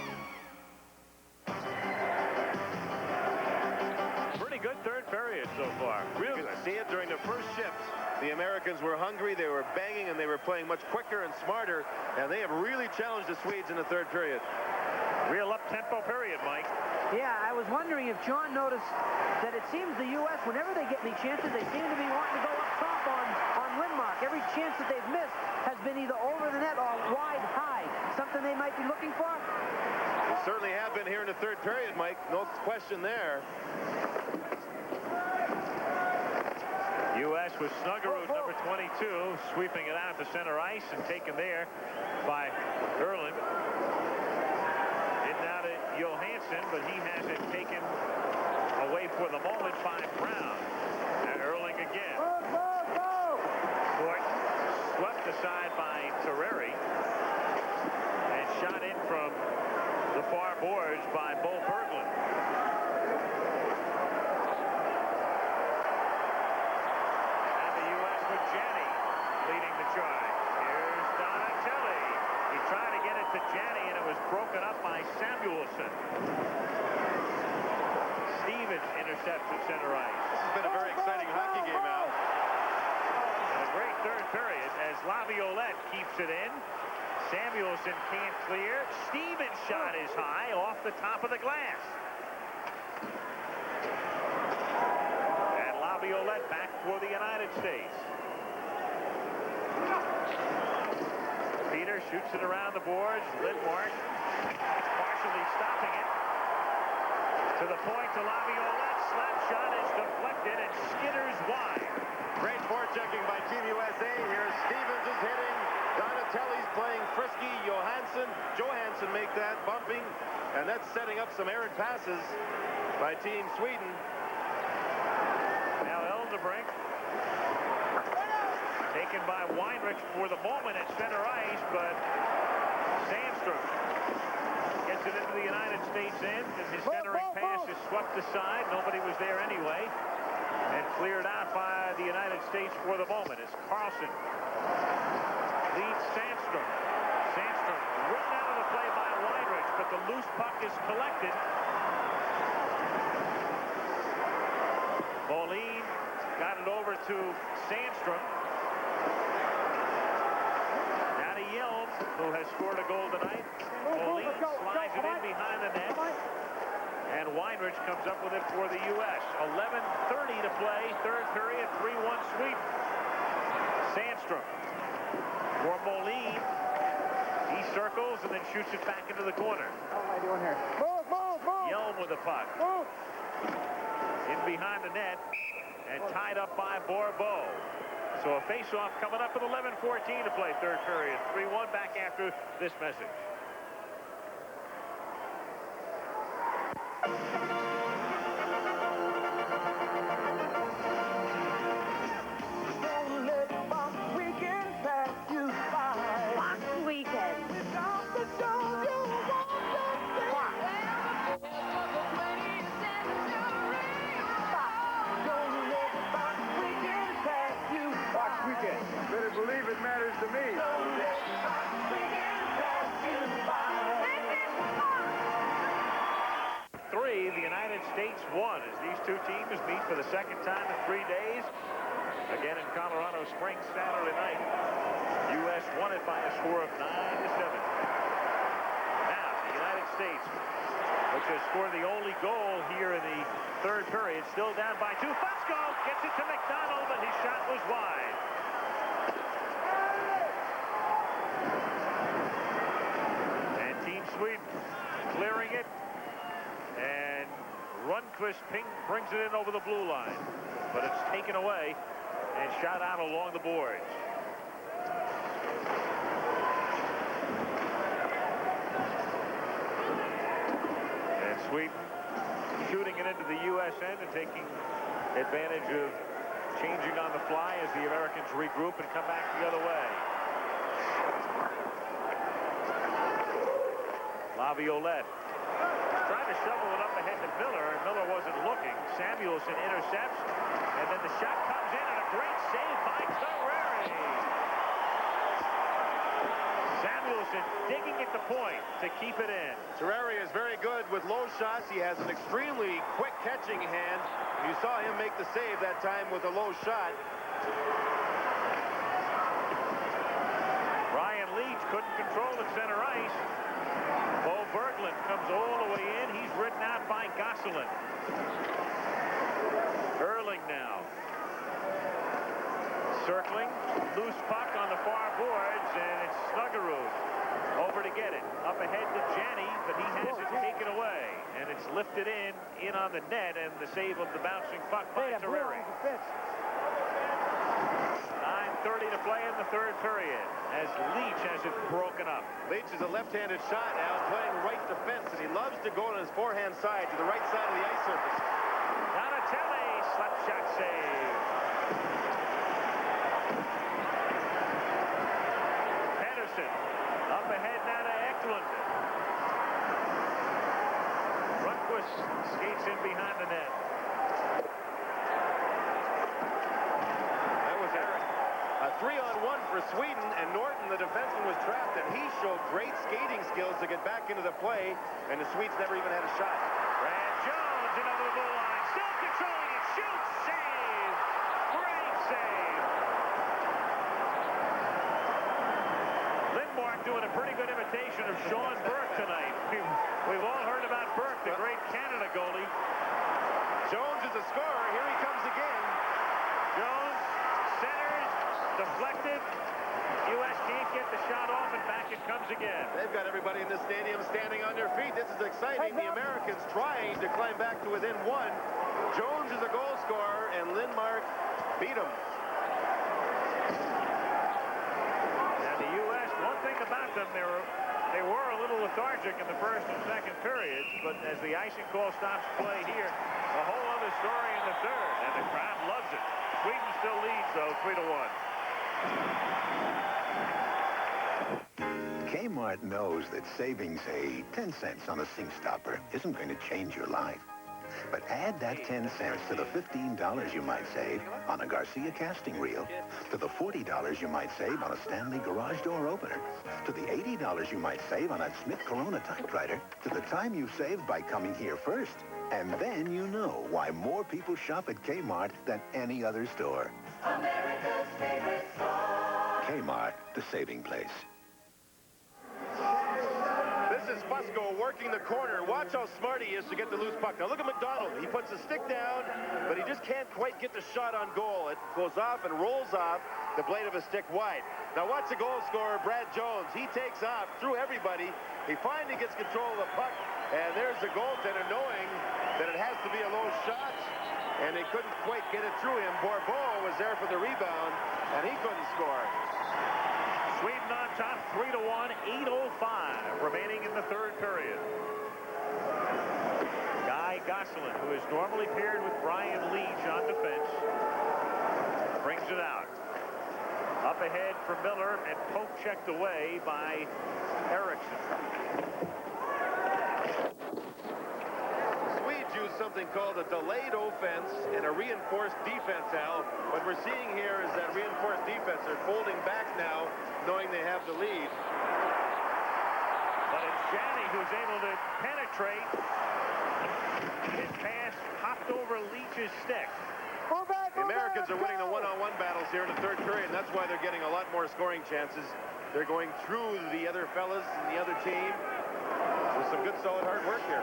[SPEAKER 9] Pretty good third period so far. Really good.
[SPEAKER 10] See it during the first shift. The Americans were hungry, they were banging, and they were playing much quicker and smarter, and they have really challenged the Swedes in the third period.
[SPEAKER 9] Real up-tempo period, Mike.
[SPEAKER 2] Yeah, I was wondering if John noticed that it seems the U.S., whenever they get any chances, they seem to be wanting to go up top on Lindmark. Every chance that they've missed has been either over the net or wide high. Something they might be looking for?
[SPEAKER 10] They certainly have been here in the third period, Mike. No question there.
[SPEAKER 9] U.S. with Snuggerud, number 22, sweeping it out to center ice and taken there by Erland. In now to Johansson, but he has it taken away for the moment by Brown. And Erling again. Court swept aside by Terreri and shot in from the far boards by Bo Berglund. Janney leading the charge. Here's Donatelli. He tried to get it to Janney, and it was broken up by Samuelson. Stevens intercepts at center ice.
[SPEAKER 10] This has been a very exciting hockey game, Al.
[SPEAKER 9] And a great third period as Laviolette keeps it in. Samuelson can't clear. Stevens' shot is high off the top of the glass. And Laviolette back for the United States. Peter shoots it around the boards. Lindmark partially stopping it. To the point to Laviolette. Slap shot is deflected and skitters wide.
[SPEAKER 10] Great forechecking by Team USA. Here's Stevens is hitting. Donatelli's playing frisky. Johansson make that, bumping. And that's setting up some errant passes by Team Sweden.
[SPEAKER 9] Now Eldebrink. Taken by Weinrich for the moment at center ice, but Sandstrom gets it into the United States end, and his centering pass is swept aside. Nobody was there anyway, and cleared out by the United States for the moment as Carlson leads Sandstrom. Sandstrom written out of the play by Weinrich, but the loose puck is collected. Moline got it over to Sandstrom. Now to Yelm, who has scored a goal tonight. Moline slides it in behind the net. And Weinrich comes up with it for the U.S. 11:30 to play, third period, 3-1 Sweden. Sandstrom for Moline. He circles and then shoots it back into the corner.
[SPEAKER 5] How am I doing here? Move!
[SPEAKER 9] Yelm with the puck. In behind the net and tied up by Bourbeau. So a face-off coming up with 11:14 to play, third period. 3-1 back after this message.
[SPEAKER 5] Better believe it matters to me.
[SPEAKER 9] The United States won as these two teams meet for the second time in 3 days. Again in Colorado Springs Saturday night. U.S. won it by a score of 9-7. Now the United States, which has scored the only goal here in the third period, still down by 2. Fusco gets it to McDonald, but his shot was wide. And Team Sweden clearing it. And Rundqvist brings it in over the blue line. But it's taken away and shot out along the boards. And Sweden shooting it into the U.S. end and taking advantage of changing on the fly as the Americans regroup and come back the other way. Laviolette trying to shovel it up ahead to Miller, and Miller wasn't looking. Samuelson intercepts, and then the shot comes in, and a great save by Terreri. Samuelson digging at the point to keep it in.
[SPEAKER 10] Terreri is very good with low shots. He has an extremely quick catching hand. You saw him make the save that time with a low shot.
[SPEAKER 9] Ryan Leach couldn't control the center ice. Bo Berglund comes all the way in. He's ridden out by Gosselin. Erling now. Circling. Loose puck on the far boards, and it's Snuggerud over to get it. Up ahead to Janney, but he has it taken away. And it's lifted in on the net, and the save of the bouncing puck by Terreri. 9:30 to play in the third period as Leach has it broken up.
[SPEAKER 10] Leach is a left-handed shot now, playing right defense, and he loves to go on his forehand side to the right side of the ice surface.
[SPEAKER 9] Donatelli, slap shot save. Pedersen up ahead now to Eklund. Rundqvist skates in behind the net.
[SPEAKER 10] A 3-on-1 for Sweden, and Norton, the defenseman, was trapped, and he showed great skating skills to get back into the play, and the Swedes never even had a shot.
[SPEAKER 9] Brad Jones in over the blue line, still controlling it, shoots, save, great save. Lindmark doing a pretty good imitation of Sean Burke tonight. We've all heard about Burke, the great Canada goalie.
[SPEAKER 10] Jones is a scorer. Here he comes again.
[SPEAKER 9] Jones centers, deflected, U.S. can't get the shot off, and back it comes again.
[SPEAKER 10] They've got everybody in the stadium standing on their feet. This is exciting. The Americans trying to climb back to within one. Jones is a goal scorer, and Lindmark beat him.
[SPEAKER 9] And the U.S., one thing about them, they were a little lethargic in the first and second periods, but as the icing call stops play here, a whole other story in the third, and the crowd loves it. Sweden still leads, though, 3-1.
[SPEAKER 14] Kmart knows that saving, say, 10 cents on a sink stopper isn't going to change your life. But add that 10 cents to the $15 you might save on a Garcia casting reel, to the $40 you might save on a Stanley garage door opener, to the $80 you might save on that Smith Corona typewriter, to the time you saved by coming here first. And then you know why more people shop at Kmart than any other store.
[SPEAKER 17] America's favorite store.
[SPEAKER 14] Kmart, the saving place.
[SPEAKER 10] This is Fusco working the corner. Watch how smart he is to get the loose puck. Now look at McDonald. He puts the stick down, but he just can't quite get the shot on goal. It goes off and rolls off the blade of a stick wide. Now watch the goal scorer, Brad Jones. He takes off through everybody. He finally gets control of the puck, and there's the goaltender knowing that it has to be a low shot, and they couldn't quite get it through him. Bourbeau was there for the rebound, and he couldn't score.
[SPEAKER 9] Sweden on top, 3-1, 8:05 remaining in the third period. Guy Gosselin, who is normally paired with Brian Leach on defense, brings it out. Up ahead for Miller, and poke checked away by Eriksson.
[SPEAKER 10] Swedes use something called a delayed offense and a reinforced defense, Al. What we're seeing here is that reinforced defense. They're folding back now, knowing they have the lead.
[SPEAKER 9] But it's Janney who's able to penetrate. His pass hopped over Leach's stick.
[SPEAKER 10] The Americans are winning the one-on-one battles here in the third period, and that's why they're getting a lot more scoring chances. They're going through the other fellas and the other team with some good, solid hard work here.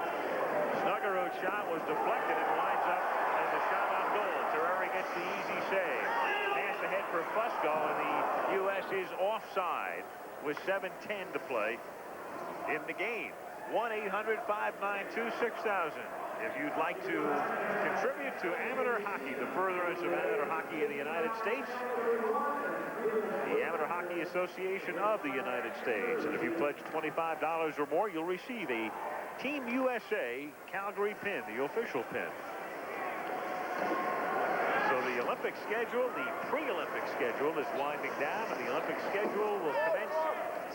[SPEAKER 9] Snuggerud's shot was deflected and winds up as a shot on goal. Terreri gets the easy save. Pass ahead for Fusco, and the U.S. is offside with 7:10 to play in the game. 1-800-592-6000. If you'd like to contribute to amateur hockey, the furtherance of amateur hockey in the United States, the Amateur Hockey Association of the United States. And if you pledge $25 or more, you'll receive a Team USA Calgary pin, the official pin. So the Olympic schedule, the pre-Olympic schedule is winding down, and the Olympic schedule will commence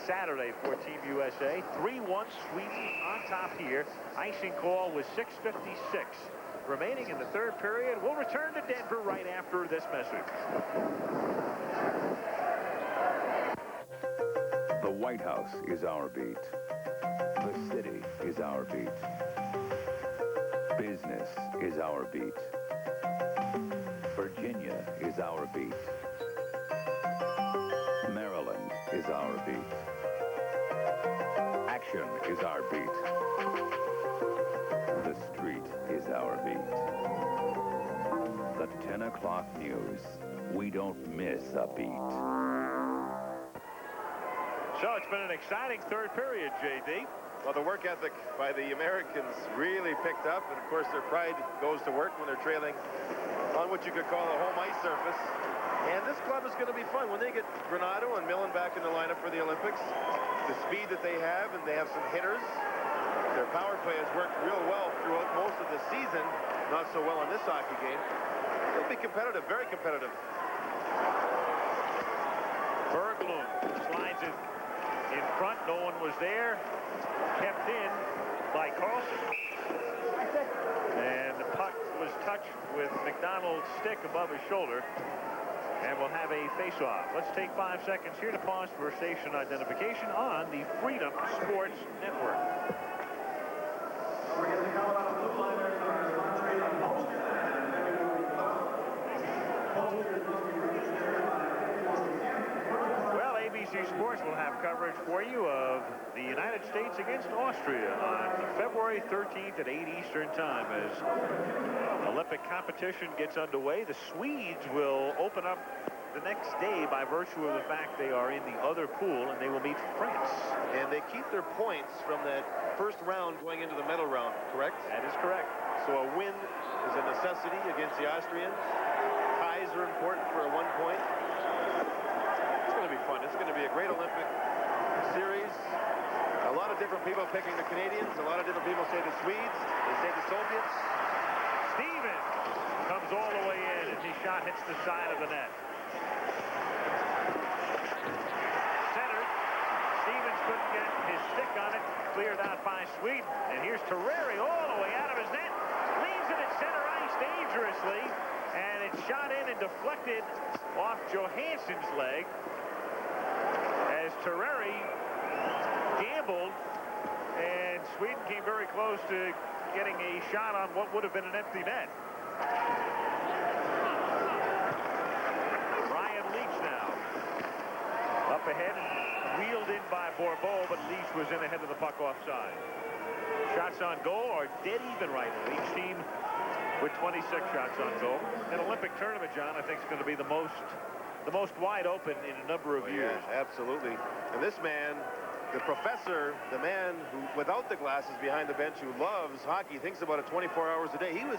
[SPEAKER 9] Saturday for Team USA. 3-1 Sweden on top here. Icing call was 6:56 remaining in the third period. We'll return to Denver right after this message.
[SPEAKER 12] The White House is our beat. The city is our beat. Business is our beat. Virginia is our beat. Maryland is our beat. Action is our beat. The street is our beat. The 10 o'clock news. We don't miss a beat.
[SPEAKER 9] So it's been an exciting third period, J.D.
[SPEAKER 10] Well, the work ethic by the Americans really picked up, and of course their pride goes to work when they're trailing on what you could call a home ice surface. And this club is going to be fun when they get Granato and Millen back in the lineup for the Olympics. The speed that they have, and they have some hitters. Their power play has worked real well throughout most of the season. Not so well in this hockey game. They'll be competitive, very competitive.
[SPEAKER 9] Berglund slides it in front. No one was there. Kept in by Carlson. And the puck was touched with McDonald's stick above his shoulder. And we'll have a face-off. Let's take 5 seconds here to pause for station identification on the Freedom Sports Network. Well, ABC Sports will have coverage for you of the United States against Austria on February 13th at 8 Eastern Time as Olympic competition gets underway. The Swedes will open up the next day by virtue of the fact they are in the other pool, and they will meet France.
[SPEAKER 10] And they keep their points from that first round going into the medal round, correct?
[SPEAKER 9] That is correct.
[SPEAKER 10] So a win is a necessity against the Austrians. Ties are important for a 1 point. It's going to be fun. It's going to be a great Olympic series. A lot of different people picking the Canadians. A lot of different people say the Swedes. They say the Soviets.
[SPEAKER 9] Stevens comes all the way in as his shot hits the side of the net. Centered. Stevens couldn't get his stick on it. Cleared out by Sweden. And here's Terreri all the way out of his net. Leaves it at center ice dangerously. And it's shot in and deflected off Johansson's leg as Terreri gambled, and Sweden came very close to getting a shot on what would have been an empty net. Ryan Leach now up ahead and wheeled in by Bourbeau, but Leach was in ahead of the puck offside. Shots on goal are dead even right now. Each team with 26 shots on goal. An Olympic tournament, John, I think is going to be the most wide open in a number of years.
[SPEAKER 10] Yeah, absolutely. And this man, the professor, the man who, without the glasses behind the bench, who loves hockey, thinks about it 24 hours a day. He was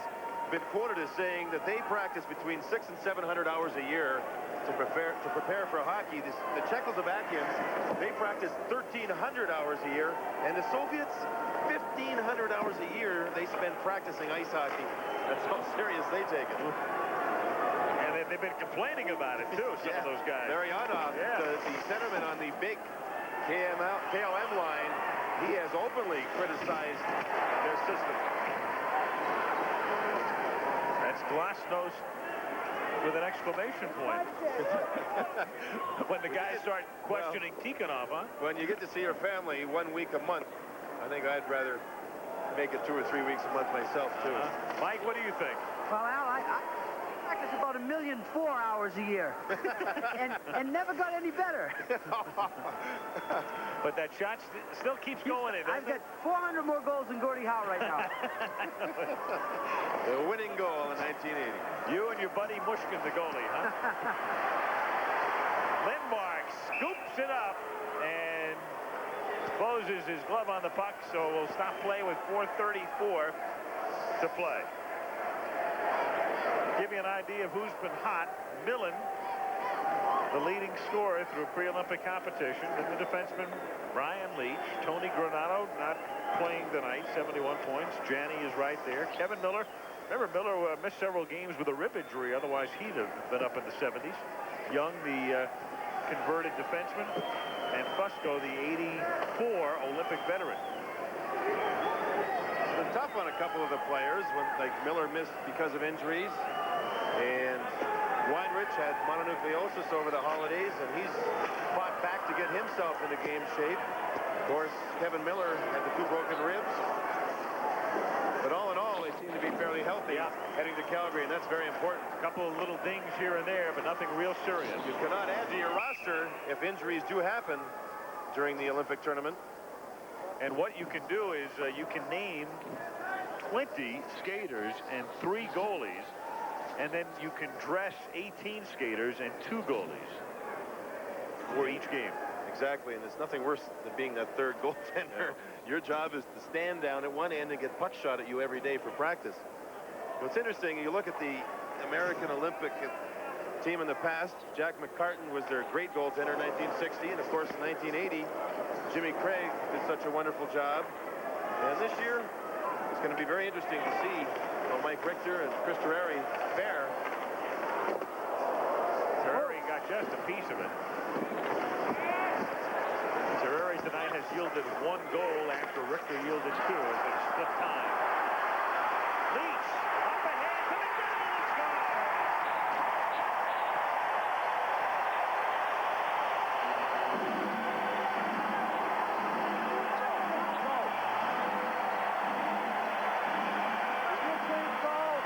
[SPEAKER 10] been quoted as saying that they practice between 600 and 700 hours a year to prepare for hockey. The Czechoslovakians, they practice 1,300 hours a year, and the Soviets, 1,500 hours a year they spend practicing ice hockey. That's how serious they take it.
[SPEAKER 9] And they've been complaining about it too, some of those guys.
[SPEAKER 10] Larionov, the centerman on the big KLM line, he has openly criticized their system.
[SPEAKER 9] That's Glasnost with an exclamation point. When the guys start questioning Tikhonov, huh?
[SPEAKER 10] When you get to see your family 1 week a month, I think I'd rather make it 2 or 3 weeks a month myself, too.
[SPEAKER 9] Mike, what do you think?
[SPEAKER 2] Well, Al, I practice about 1,000,004 hours a year, and never got any better.
[SPEAKER 9] But that shot still keeps going in.
[SPEAKER 2] I've got 400 more goals than Gordie Howe right now.
[SPEAKER 10] The winning goal in 1980.
[SPEAKER 9] You and your buddy Mushkin, the goalie, huh? Lindmark scoops it up and closes his glove on the puck, so we'll stop play with 4:34 to play. Give you an idea of who's been hot. Millen, the leading scorer through pre-Olympic competition, and the defenseman Ryan Leach. Tony Granato not playing tonight, 71 points. Janney is right there. Kevin Miller. Remember, Miller missed several games with a rib injury. Otherwise, he'd have been up in the 70s. Young, the converted defenseman. And Fusco, the 84 Olympic veteran.
[SPEAKER 10] It's been tough on a couple of the players when, like, Miller missed because of injuries. And Weinrich had mononucleosis over the holidays, and he's fought back to get himself into game shape. Of course, Kevin Miller had the 2 broken ribs. But all in all, they seem to be fairly healthy heading to Calgary, and that's very important.
[SPEAKER 9] A couple of little dings here and there, but nothing real serious.
[SPEAKER 10] You cannot add to your roster if injuries do happen during the Olympic tournament.
[SPEAKER 9] And what you can do is you can name 20 skaters and 3 goalies, and then you can dress 18 skaters and 2 goalies for each game.
[SPEAKER 10] Exactly, and there's nothing worse than being that third goaltender. Your job is to stand down at one end and get puck shot at you every day for practice. What's interesting, you look at the American Olympic team in the past. Jack McCartan was their great goaltender in 1960, and of course in 1980, Jimmy Craig did such a wonderful job. And this year, it's going to be very interesting to see how Mike Richter and Chris Terreri fare.
[SPEAKER 9] Terreri got just a piece of it. Terreri tonight has yielded 1 goal after Richter yielded 2 as they split time. Leach up ahead to McDonald, score!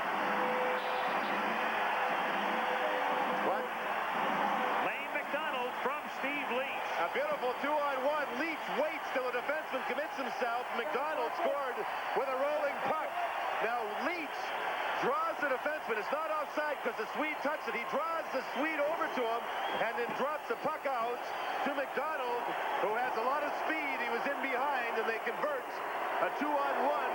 [SPEAKER 10] What?
[SPEAKER 9] Lane McDonald from Steve Leach.
[SPEAKER 10] A beautiful 2-on-1. Leach waits till the defenseman commits himself. McDonald scored with a rolling puck. Now Leach draws the defenseman. It's not offside because the Swede touched it. He draws the Swede over to him and then drops the puck out to McDonald, who has a lot of speed. He was in behind, and they convert a 2-on-1.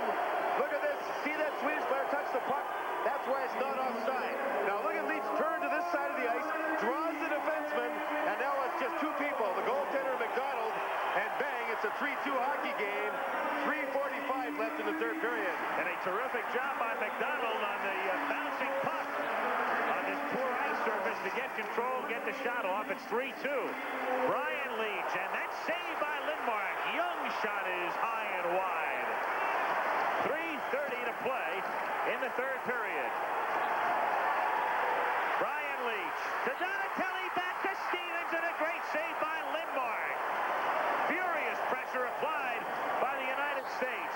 [SPEAKER 10] Look at this. See that Swedish player touch the puck? That's why it's not offside. Now look at Leach turn to this side of the ice, draws the defenseman, and now it's just two people, the goaltender McDonald, and bang, it's a 3-2 hockey game. 3:45 left in the third period.
[SPEAKER 9] And a terrific job by McDonald on the bouncing puck on this poor ice surface to get control, get the shot off. It's 3-2. Brian Leach, and that's saved by Lindmark. Young's shot is high and wide. 3:30 to play in the third period. Brian Leach to Donatelli, back to Stevens, and a great save by Lindmark. Furious pressure applied by the United States.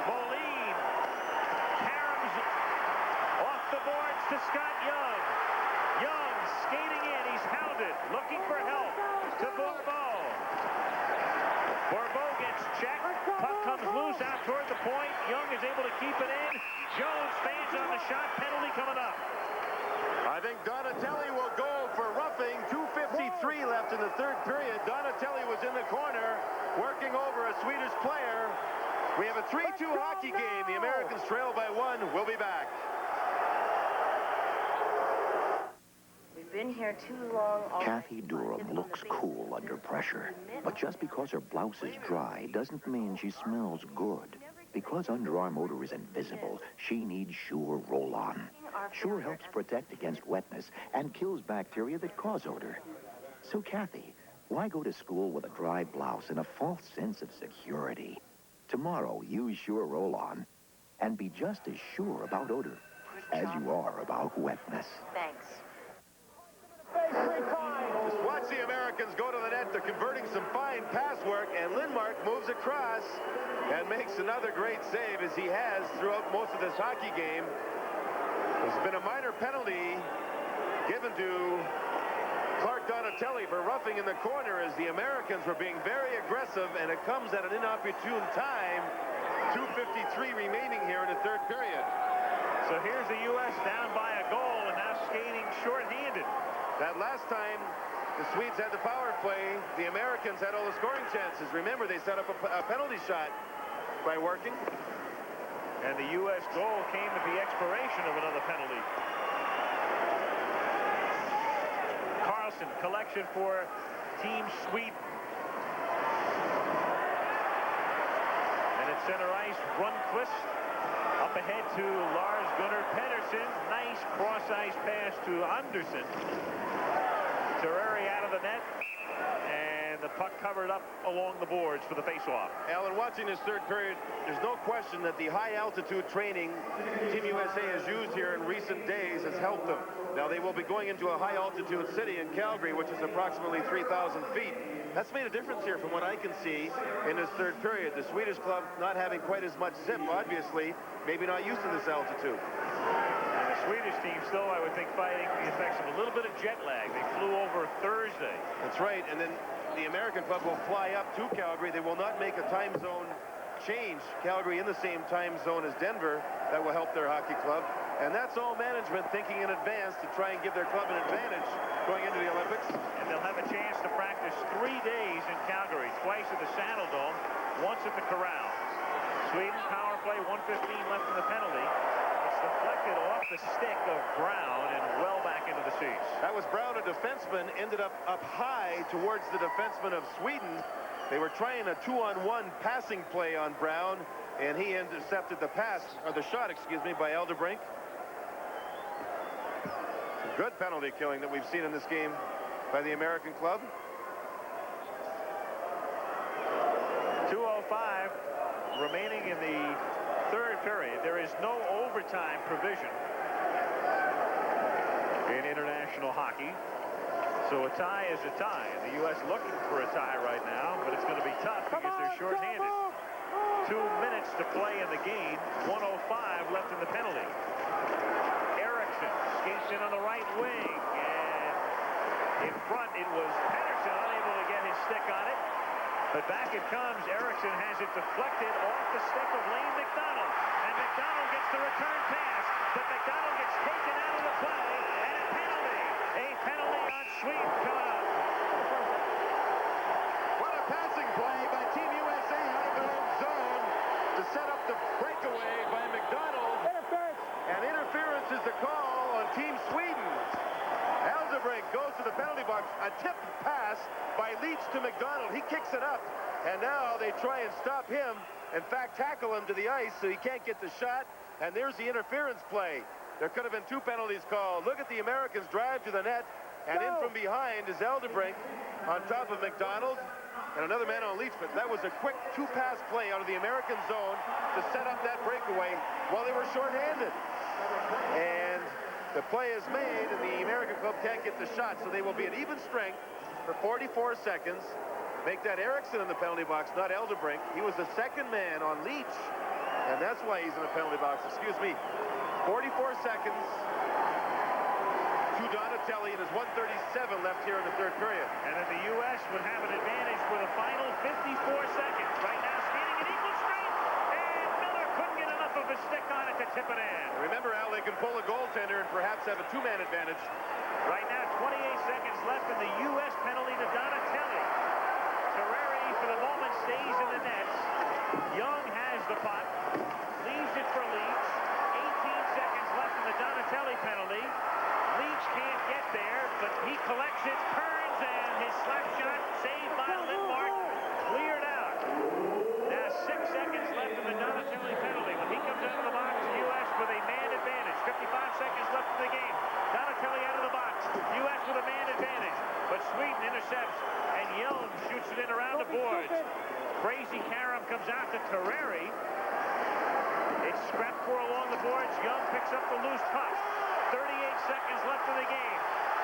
[SPEAKER 9] Moline caroms off the boards to Scott Young. Young skating in, he's hounded, looking for help to Bourbeau. Bourbeau gets checked, puck comes loose out toward the point. Young is able to keep it in. Jones stands on the shot, penalty coming up.
[SPEAKER 10] I think Donatelli will go for roughing. 2:53 left in the third period. Donatelli was in the corner, working over a Swedish player. We have a 3-2 hockey game. The Americans trail by 1. We'll be back.
[SPEAKER 8] We've been here too long already.
[SPEAKER 11] Kathy Durham looks cool under pressure. But just because her blouse is dry doesn't mean she smells good. Because underarm odor is invisible, she needs Sure Roll-On. Sure helps protect against wetness and kills bacteria that cause odor. So, Kathy, why go to school with a dry blouse and a false sense of security? Tomorrow, use Sure Roll-On and be just as sure about odor as you are about wetness.
[SPEAKER 8] Thanks.
[SPEAKER 10] Just watch the Americans go to the net. They're converting some fine pass work, and Lindmark moves across and makes another great save, as he has throughout most of this hockey game. There's been a minor penalty given to Clark Donatelli for roughing in the corner, as the Americans were being very aggressive, and it comes at an inopportune time. 2:53 remaining here in the third period.
[SPEAKER 9] So here's the U.S. down by a goal and now skating short-handed.
[SPEAKER 10] That last time the Swedes had the power play, the Americans had all the scoring chances. Remember, they set up a penalty shot by working.
[SPEAKER 9] And the U.S. goal came at the expiration of another penalty. Carlson, collection for Team Sweden. And at center ice, Rundqvist up ahead to Lars Gunnar Pedersen. Nice cross-ice pass to Anderson. Terreri out of the net, and the puck covered up along the boards for the face-off.
[SPEAKER 10] Alan, watching this third period, there's no question that the high-altitude training Team USA has used here in recent days has helped them. Now, they will be going into a high-altitude city in Calgary, which is approximately 3,000 feet. That's made a difference here from what I can see in this third period. The Swedish club not having quite as much zip, obviously, maybe not used to this altitude.
[SPEAKER 9] And the Swedish team still, I would think, fighting the effects of a little bit of jet lag. They flew over Thursday.
[SPEAKER 10] That's right, and then the American club will fly up to Calgary. They will not make a time zone change. Calgary in the same time zone as Denver. That will help their hockey club. And that's all management thinking in advance to try and give their club an advantage going into the Olympics.
[SPEAKER 9] And they'll have a chance to practice 3 days in Calgary, twice at the Saddle Dome, once at the Corral. Sweden power play, 1:15 left in the penalty. It's deflected off the stick of Brown and well back into the seats.
[SPEAKER 10] That was Brown, a defenseman, ended up high towards the defenseman of Sweden. They were trying a 2-on-1 passing play on Brown, and he intercepted the pass, or the shot, excuse me, by Elderbrink. Good penalty killing that we've seen in this game by the American club.
[SPEAKER 9] 2:05 remaining in the third period. There is no overtime provision in international hockey. So a tie is a tie. The U.S. looking for a tie right now, but it's going to be tough because they're shorthanded. 2 minutes to play in the game. 1:05 left in the penalty. Skates in on the right wing, and in front it was Pedersen, unable to get his stick on it, but back it comes. Eriksson has it deflected off the stick of Lane McDonald, and McDonald gets the return pass, but McDonald gets taken out of the play, and
[SPEAKER 10] a tip pass by Leach to McDonald. He kicks it up, and now they try and stop him. In fact, tackle him to the ice so he can't get the shot, and there's the interference play. There could have been 2 penalties called. Look at the Americans drive to the net, and in from behind is Eldebrink on top of McDonald, and another man on Leach. But that was a quick 2-pass play out of the American zone to set up that breakaway while they were shorthanded. And the play is made, and the American club can't get the shot, so they will be at even strength for 44 seconds. Make that Erickson in the penalty box, not Eldebrink. He was the second man on Leach, and that's why he's in the penalty box. Excuse me. 44 seconds to Donatelli, and there's 1:37 left here in the third period.
[SPEAKER 9] And then the U.S. would have an advantage for the final 54 seconds. Right now, skating at equal strength, and Miller couldn't get enough of a stick on it to tip it in.
[SPEAKER 10] Remember, Al, they can pull a goaltender and perhaps have a 2-man advantage.
[SPEAKER 9] Right now, 28 seconds left in the U.S. penalty to Donatelli. Terreri, for the moment, stays in the nets. Young has the puck, leaves it for Leach. 18 seconds left in the Donatelli penalty. Leach can't get there, but he collects it, turns, and his slap shot saved by Lindmark, cleared out. Now 6 seconds left in the Donatelli penalty. When he comes out of the box, the U.S. with a man advantage. 55 seconds left in the game. Donatelli out of the box. U.S. with a man advantage. But Sweden intercepts, and Young shoots it in around the boards. Crazy Karam comes out to Terreri. It's scrapped for along the boards. Young picks up the loose puck. 38 seconds left in the game.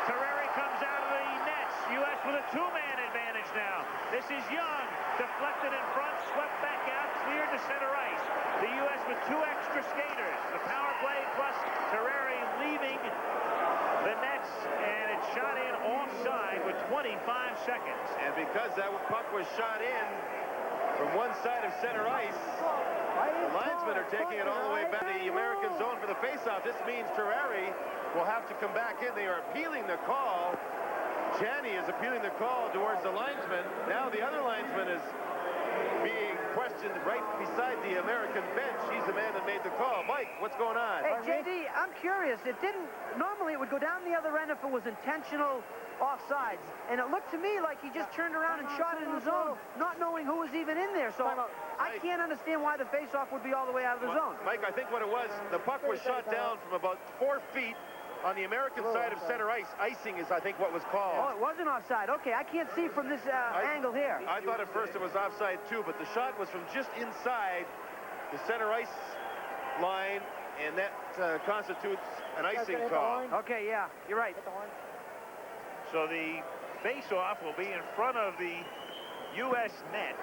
[SPEAKER 9] Terreri comes out of the nets. U.S. with a 2-man advantage now. This is Young. Deflected in front, swept back out, cleared to center ice. The U.S. with 2 extra skaters. The power play plus Terreri leaving the nets, and it's shot in offside with 25 seconds.
[SPEAKER 10] And because that puck was shot in from one side of center ice, the linesmen are taking it all the way back to the American zone for the faceoff. This means Terreri will have to come back in. They are appealing the call. Janney is appealing the call towards the linesman. Now the other linesman is being questioned right beside the American bench. He's the man that made the call. Mike, what's going on?
[SPEAKER 2] Hey, JD, I'm curious. Normally it would go down the other end if it was intentional offsides. And it looked to me like he just turned around and shot it in the zone, not knowing who was even in there. So I can't understand why the faceoff would be all the way out of the zone.
[SPEAKER 10] Mike, I think what it was, the puck was shot down from about 4 feet on the American side of center ice. Icing is, I think, what was called.
[SPEAKER 2] Oh, it wasn't offside. Okay, I can't see from this angle here.
[SPEAKER 10] I thought at first it was offside, too, but the shot was from just inside the center ice line, and that constitutes an icing call.
[SPEAKER 2] Okay, yeah, you're right.
[SPEAKER 9] So the face-off will be in front of the U.S. net.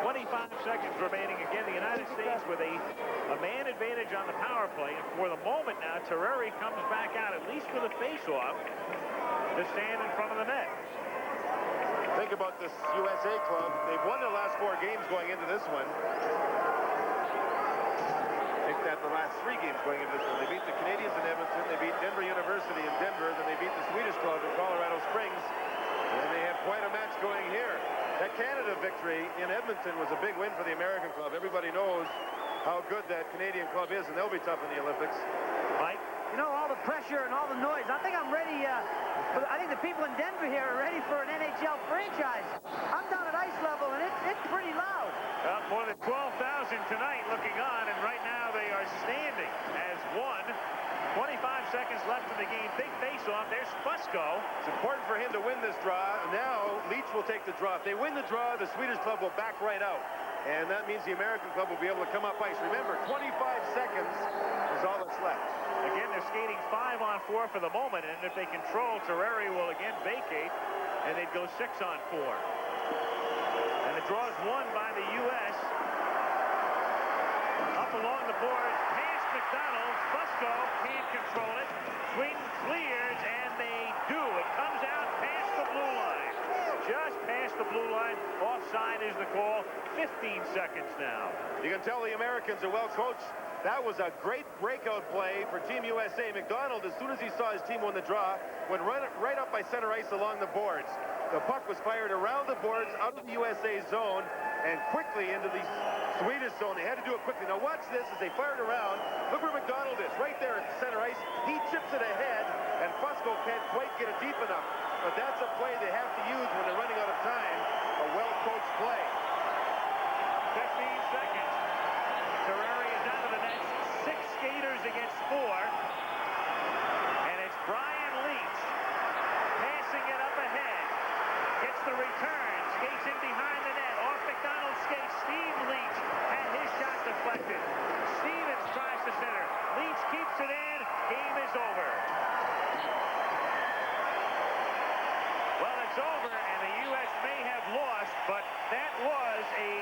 [SPEAKER 9] 25 seconds remaining. Again, the United States with a man advantage on the power play. And for the moment now, Terreri comes back out, at least for the face-off, to stand in front of the net.
[SPEAKER 10] Think about this USA club. They've won their last 4 games going into this one. Think that the last 3 games going into this one. They beat the Canadians in Edmonton. They beat Denver University in Denver. Then they beat the Swedish club in Colorado Springs. And they have quite a match going here. That Canada victory in Edmonton was a big win for the American club. Everybody knows how good that Canadian club is, and they'll be tough in the Olympics.
[SPEAKER 9] Mike?
[SPEAKER 2] You know, all the pressure and all the noise. I think I'm ready. I think the people in Denver here are ready for an NHL franchise. I'm down at ice level, and it's pretty loud.
[SPEAKER 9] More than 12,000 tonight looking on, and right now they are standing as one. 25 seconds left in the game. Big face-off. There's Fusco.
[SPEAKER 10] It's important for him to win this draw. Now, Leach will take the draw. If they win the draw, the Swedish club will back right out. And that means the American club will be able to come up ice. Remember, 25 seconds is all that's left.
[SPEAKER 9] Again, they're skating 5-on-4 for the moment, and if they control, Terreri will again vacate, and they'd go 6-on-4. And the draw is won by the U.S. Up along the boards, past McDonald. Fusco can't control it. Sweden clears, and they do. It comes out past the blue line. Just past the blue line. Offside is the call. 15 seconds now.
[SPEAKER 10] You can tell the Americans are well coached. That was a great breakout play for Team USA. McDonald, as soon as he saw his team win the draw, went right up by center ice along the boards. The puck was fired around the boards, out of the USA zone, and quickly into the Swedish zone. They had to do it quickly. Now watch this as they fired around. Look where McDonald is, right there at the center ice. He chips it ahead, and Fusco Mexico can't quite get it deep enough. But that's a play they have to use when they're running out of time. A well-coached play.
[SPEAKER 9] 15 seconds. Terraria down to the net. 6 skaters against 4. And it's Brian Leach passing it up ahead. Gets the return. Skates in behind the net. Off McDonald's skates. Steve Leach had his shot deflected. Stevens tries to center. Leach keeps it in. Game is over. Well, it's over, and the U.S. may have lost, but that was a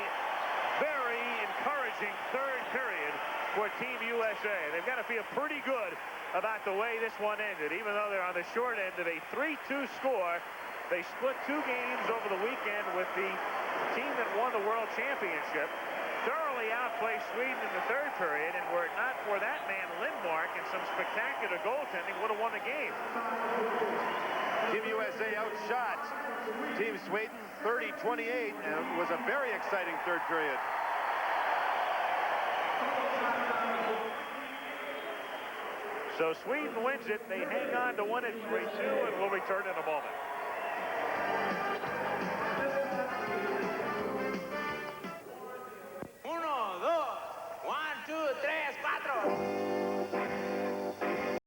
[SPEAKER 9] very encouraging third period for Team USA. They've got to feel pretty good about the way this one ended. Even though they're on the short end of a 3-2 score, they split 2 games over the weekend with the team that won the World Championship. Thoroughly outplayed Sweden in the third period, and were it not for that man Lindmark and some spectacular goaltending, would have won the game.
[SPEAKER 10] Team USA outshot Team Sweden 30-28, and it was a very exciting third period.
[SPEAKER 9] So Sweden wins it. They hang on to win it 3-2, and we'll return in a moment.
[SPEAKER 18] Uno, dos, 1, 2, 3, 4.